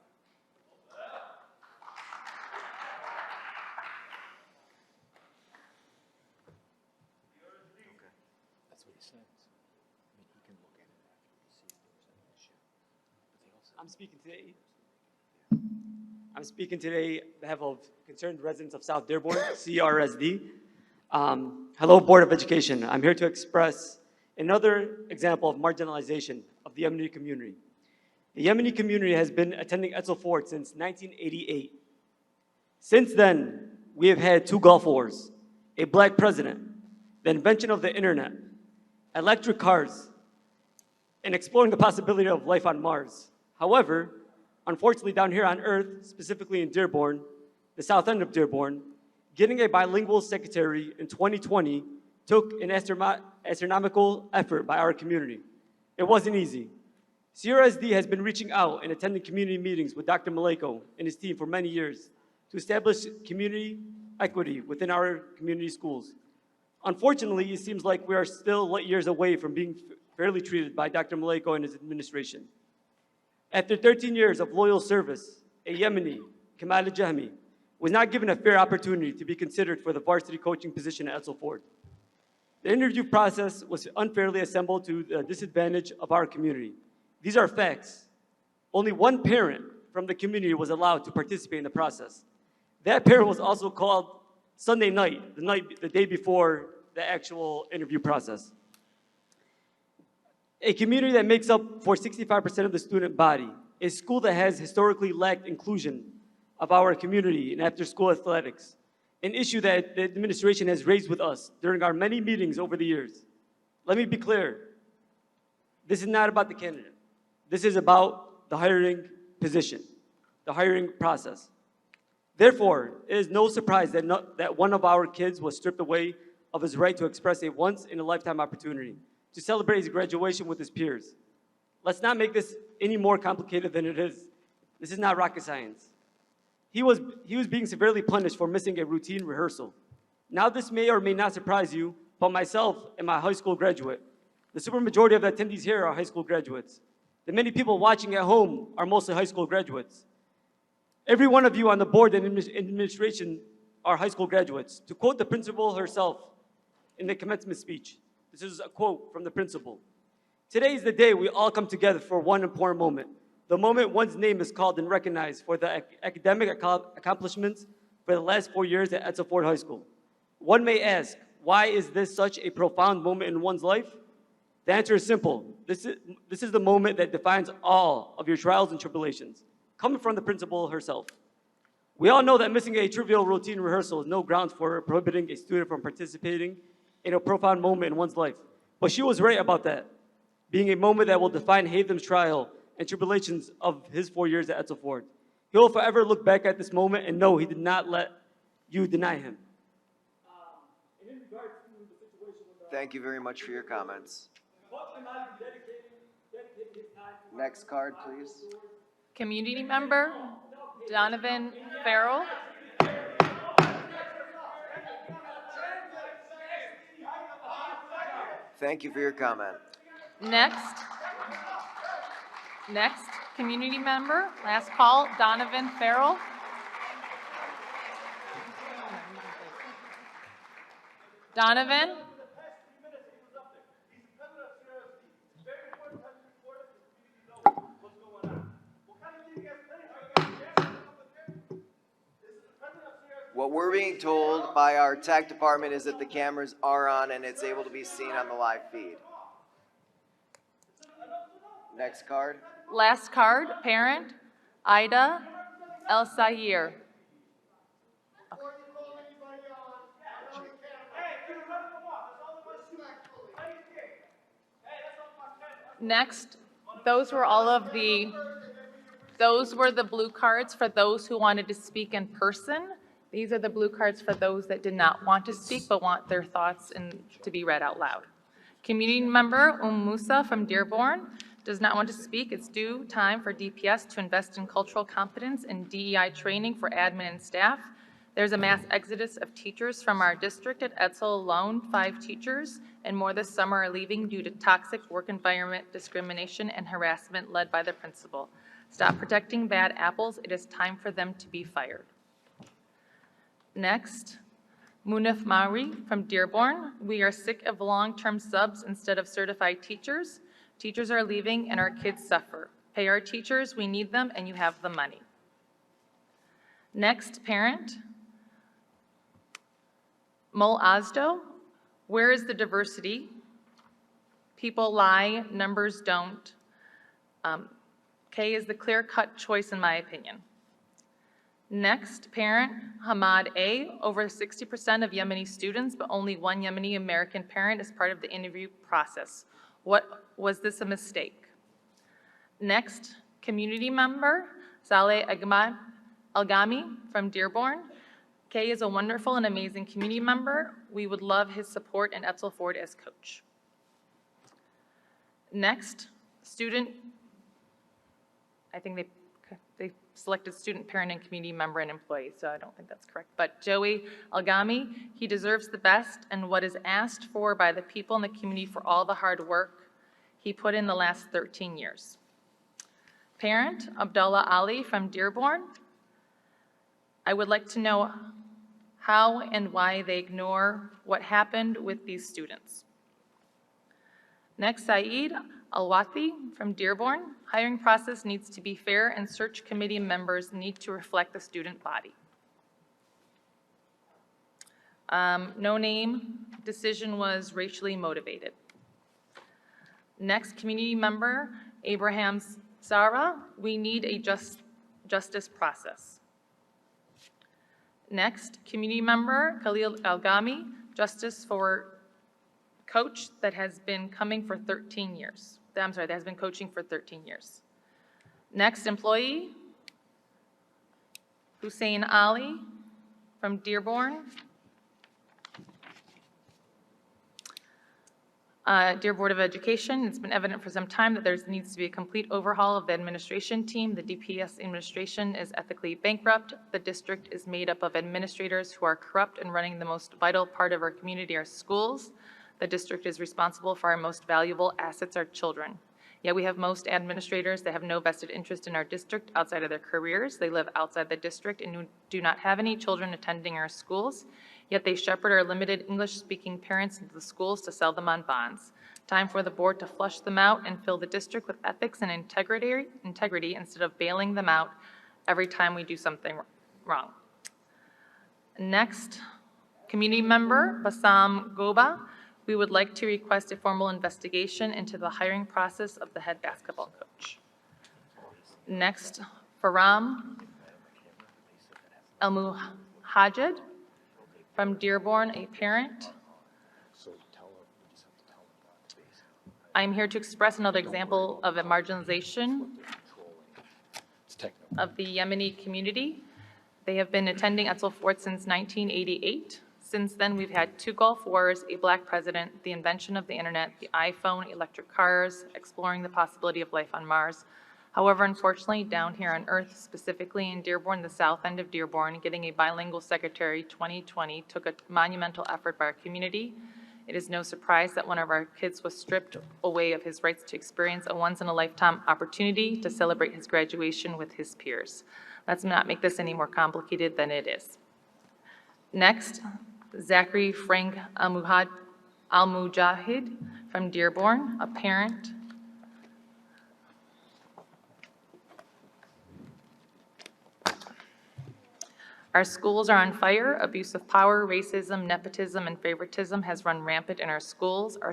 That's what he says. I mean, he can look at it after he sees there's an issue. But they also I'm speaking today on behalf of concerned residents of South Dearborn, CRSD. Hello, Board of Education. I'm here to express another example of marginalization of the Yemeni community. The Yemeni community has been attending Edsel Ford since 1988. Since then, we have had 2 Gulf Wars, a black president, the invention of the internet, electric cars, and exploring the possibility of life on Mars. However, unfortunately down here on Earth, specifically in Dearborn, the south end of Dearborn, getting a bilingual secretary in 2020 took an astronomical effort by our community. It wasn't easy. CRSD has been reaching out and attending community meetings with Dr. Maleko and his team for many years to establish community equity within our community schools. Unfortunately, it seems like we are still light years away from being fairly treated by Dr. Maleko and his administration. After 13 years of loyal service, a Yemeni, Kamal al-Jahmi, was not given a fair opportunity to be considered for the varsity coaching position at Edsel Ford. The interview process was unfairly assembled to the disadvantage of our community. These are facts. Only one parent from the community was allowed to participate in the process. That parent was also called Sunday night, the day before the actual interview process. A community that makes up for 65% of the student body, a school that has historically lacked inclusion of our community in after-school athletics, an issue that the administration has raised with us during our many meetings over the years. Let me be clear. This is not about the candidate. This is about the hiring position, the hiring process. Therefore, it is no surprise that one of our kids was stripped away of his right to express a once-in-a-lifetime opportunity to celebrate his graduation with his peers. Let's not make this any more complicated than it is. This is not rocket science. He was being severely punished for missing a routine rehearsal. Now, this may or may not surprise you, but myself and my high school graduate, the supermajority of the attendees here are high school graduates. The many people watching at home are mostly high school graduates. Every one of you on the board and administration are high school graduates. To quote the principal herself in the commencement speech, this is a quote from the principal. Today is the day we all come together for one important moment. The moment one's name is called and recognized for the academic accomplishments for the last 4 years at Edsel Ford High School. One may ask, why is this such a profound moment in one's life? The answer is simple. This is the moment that defines all of your trials and tribulations, coming from the principal herself. We all know that missing a trivial routine rehearsal is no grounds for prohibiting a student from participating in a profound moment in one's life. But she was right about that, being a moment that will define Hatham's trial and tribulations of his 4 years at Edsel Ford. He will forever look back at this moment and know he did not let you deny him. Thank you very much for your comments. Next card, please. Community member Donovan Farrell. Thank you for your comment. Next, community member, last call, Donovan Farrell. Donovan? What we're being told by our tech department is that the cameras are on and it's able to be seen on the live feed. Next card. Last card, parent, Ida El Sayir. Next, those were the blue cards for those who wanted to speak in person. These are the blue cards for those that did not want to speak but want their thoughts to be read out loud. Community member Musa from Dearborn does not want to speak. It's due time for DPS to invest in cultural competence and DEI training for admin and staff. There's a mass exodus of teachers from our district. At Edsel alone, 5 teachers and more this summer are leaving due to toxic work environment, discrimination, and harassment led by the principal. Stop protecting bad apples. It is time for them to be fired. Next, Munif Mauri from Dearborn. We are sick of long-term subs instead of certified teachers. Teachers are leaving and our kids suffer. Pay our teachers, we need them, and you have the money. Next, parent, Mol Azdo. Where is the diversity? People lie, numbers don't. K is the clear-cut choice in my opinion. Next, parent, Hamad A. Over 60% of Yemeni students, but only one Yemeni American parent is part of the interview process. Was this a mistake? Next, community member, Saleh Algami from Dearborn. Kay is a wonderful and amazing community member. We would love his support and Edsel Ford as coach. Next, student, I think they selected student, parent, and community member and employee, so I don't think that's correct. But Joey Algami, he deserves the best and what is asked for by the people in the community for all the hard work he put in the last 13 years. Parent, Abdullah Ali from Dearborn. I would like to know how and why they ignore what happened with these students. Next, Saeed Alwati from Dearborn. Hiring process needs to be fair and search committee members need to reflect the student body. No name. Decision was racially motivated. Next, community member Abraham Zara. We need a justice process. Next, community member Khalil Algami. Justice for coach that has been coming for 13 years. I'm sorry, that has been coaching for 13 years. Next employee, Hussein Ali from Dearborn. Dear Board of Education, it's been evident for some time that there needs to be a complete overhaul of the administration team. The DPS administration is ethically bankrupt. The district is made up of administrators who are corrupt and running the most vital part of our community, our schools. The district is responsible for our most valuable assets, our children. Yet we have most administrators that have no vested interest in our district outside of their careers. They live outside the district and do not have any children attending our schools. Yet they shepherd our limited English-speaking parents into the schools to sell them on bonds. Time for the board to flush them out and fill the district with ethics and integrity instead of bailing them out every time we do something wrong. Next, community member Bassam Goba. We would like to request a formal investigation into the hiring process of the head basketball coach. Next, Faram El-Muhajid from Dearborn, a parent. I'm here to express another example of a marginalization of the Yemeni community. They have been attending Etzel Fort since 1988. Since then, we've had 2 Gulf Wars, a black president, the invention of the internet, the iPhone, electric cars, exploring the possibility of life on Mars. However, unfortunately, down here on Earth, specifically in Dearborn, the south end of Dearborn, getting a bilingual secretary 2020 took a monumental effort by our community. It is no surprise that one of our kids was stripped away of his rights to experience a once-in-a-lifetime opportunity to celebrate his graduation with his peers. Let's not make this any more complicated than it is. Next, Zachary Frank Al-Mujahid from Dearborn, a parent. Our schools are on fire. Abuse of power, racism, nepotism, and favoritism has run rampant in our schools. Our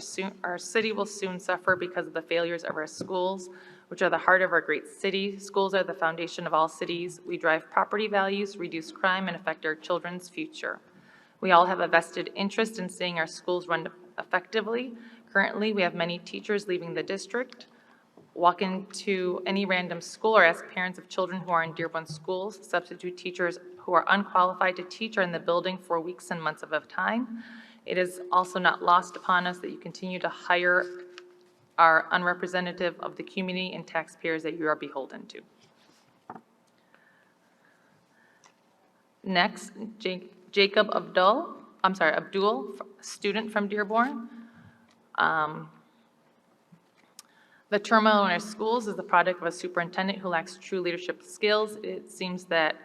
city will soon suffer because of the failures of our schools, which are the heart of our great city. Schools are the foundation of all cities. We drive property values, reduce crime, and affect our children's future. We all have a vested interest in seeing our schools run effectively. Currently, we have many teachers leaving the district. Walk into any random school or ask parents of children who are in Dearborn schools. Substitute teachers who are unqualified to teach are in the building for weeks and months at a time. It is also not lost upon us that you continue to hire our unrepresentative of the community and taxpayers that you are beholden to. Next, Jacob Abdul, student from Dearborn. The turmoil in our schools is the product of a superintendent who lacks true leadership skills. It seems that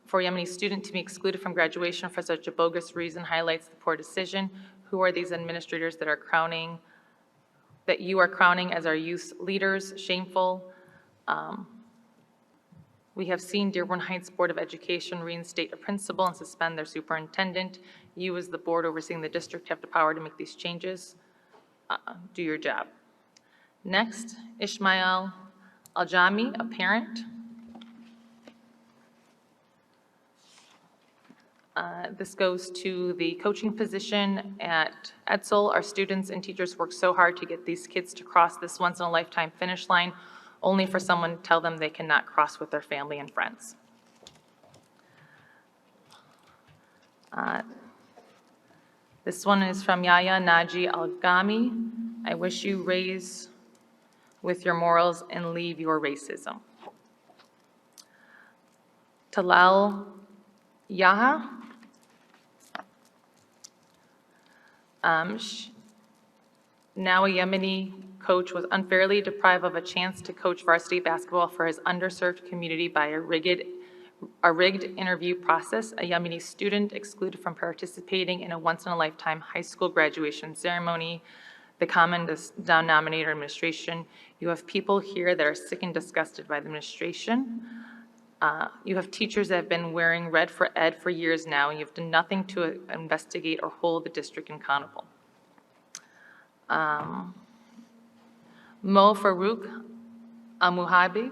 for a Yemeni student to be excluded from graduation for such a bogus reason highlights the poor decision. Who are these administrators that you are crowning as our youth leaders? Shameful. We have seen Dearborn Heights Board of Education reinstate a principal and suspend their superintendent. You, as the board overseeing the district, have the power to make these changes. Do your job. Next, Ishmael Aljami, a parent. This goes to the coaching position at Etzel. Our students and teachers work so hard to get these kids to cross this once-in-a-lifetime finish line, only for someone to tell them they cannot cross with their family and friends. This one is from Yahya Naji Algami. I wish you raise with your morals and leave your racism. Talal Yaha. Now a Yemeni coach was unfairly deprived of a chance to coach varsity basketball for his underserved community by a rigged interview process. A Yemeni student excluded from participating in a once-in-a-lifetime high school graduation ceremony. The common denominator administration. You have people here that are sick and disgusted by the administration. You have teachers that have been wearing red for ed for years now, and you've done nothing to investigate or hold the district accountable. Mo Farouk Al-Mujahid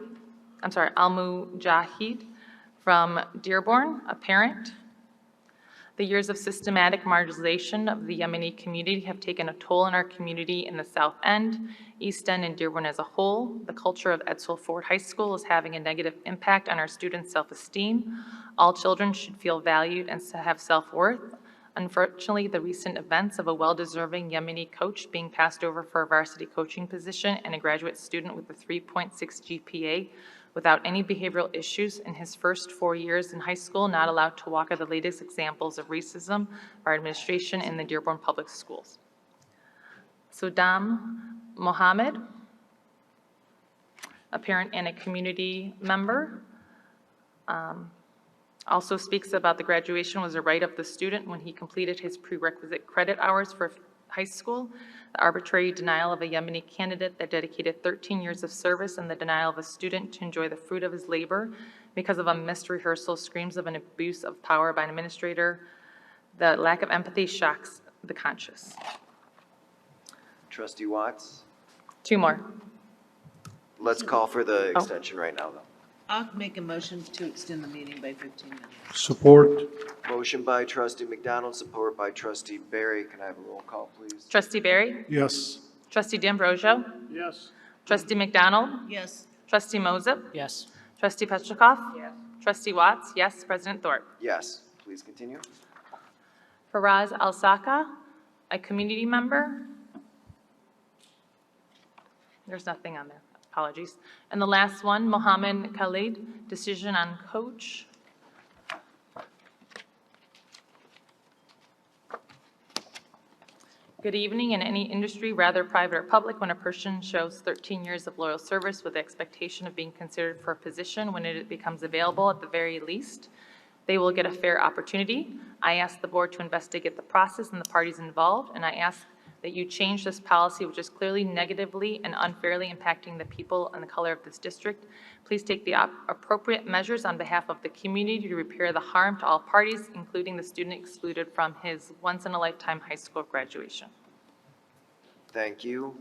from Dearborn, a parent. The years of systematic marginalization of the Yemeni community have taken a toll on our community in the South End, East End, and Dearborn as a whole. The culture of Edsel Ford High School is having a negative impact on our students' self-esteem. All children should feel valued and have self-worth. Unfortunately, the recent events of a well-deserving Yemeni coach being passed over for a varsity coaching position and a graduate student with a 3.6 GPA without any behavioral issues in his first 4 years in high school, not allowed to walk, are the latest examples of racism of our administration in the Dearborn Public Schools. Saddam Mohammed, a parent and a community member, also speaks about the graduation was a right of the student when he completed his prerequisite credit hours for high school, the arbitrary denial of a Yemeni candidate that dedicated 13 years of service, and the denial of a student to enjoy the fruit of his labor because of a missed rehearsal screams of an abuse of power by an administrator. The lack of empathy shocks the conscious. Trustee Watts? 2 more. Let's call for the extension right now, though. I'll make a motion to extend the meeting by 15 minutes. Support. Motion by trustee McDonald, support by trustee Barry. Can I have a roll call, please? Trustee Barry? Yes. Trustee D'Ambrosio? Yes. Trustee McDonald? Yes. Trustee Moses? Yes. Trustee Petrikov? Yes. Trustee Watts? Yes. President Thorpe? Yes. Please continue. Faraz Al-Saka, a community member. There's nothing on there. Apologies. And the last one, Mohammed Khalid, decision on coach. Good evening. In any industry, rather private or public, when a person shows 13 years of loyal service with the expectation of being considered for a position when it becomes available at the very least, they will get a fair opportunity. I ask the board to investigate the process and the parties involved, and I ask that you change this policy, which is clearly negatively and unfairly impacting the people and the color of this district. Please take the appropriate measures on behalf of the community to repair the harm to all parties, including the student excluded from his once-in-a-lifetime high school graduation. Thank you.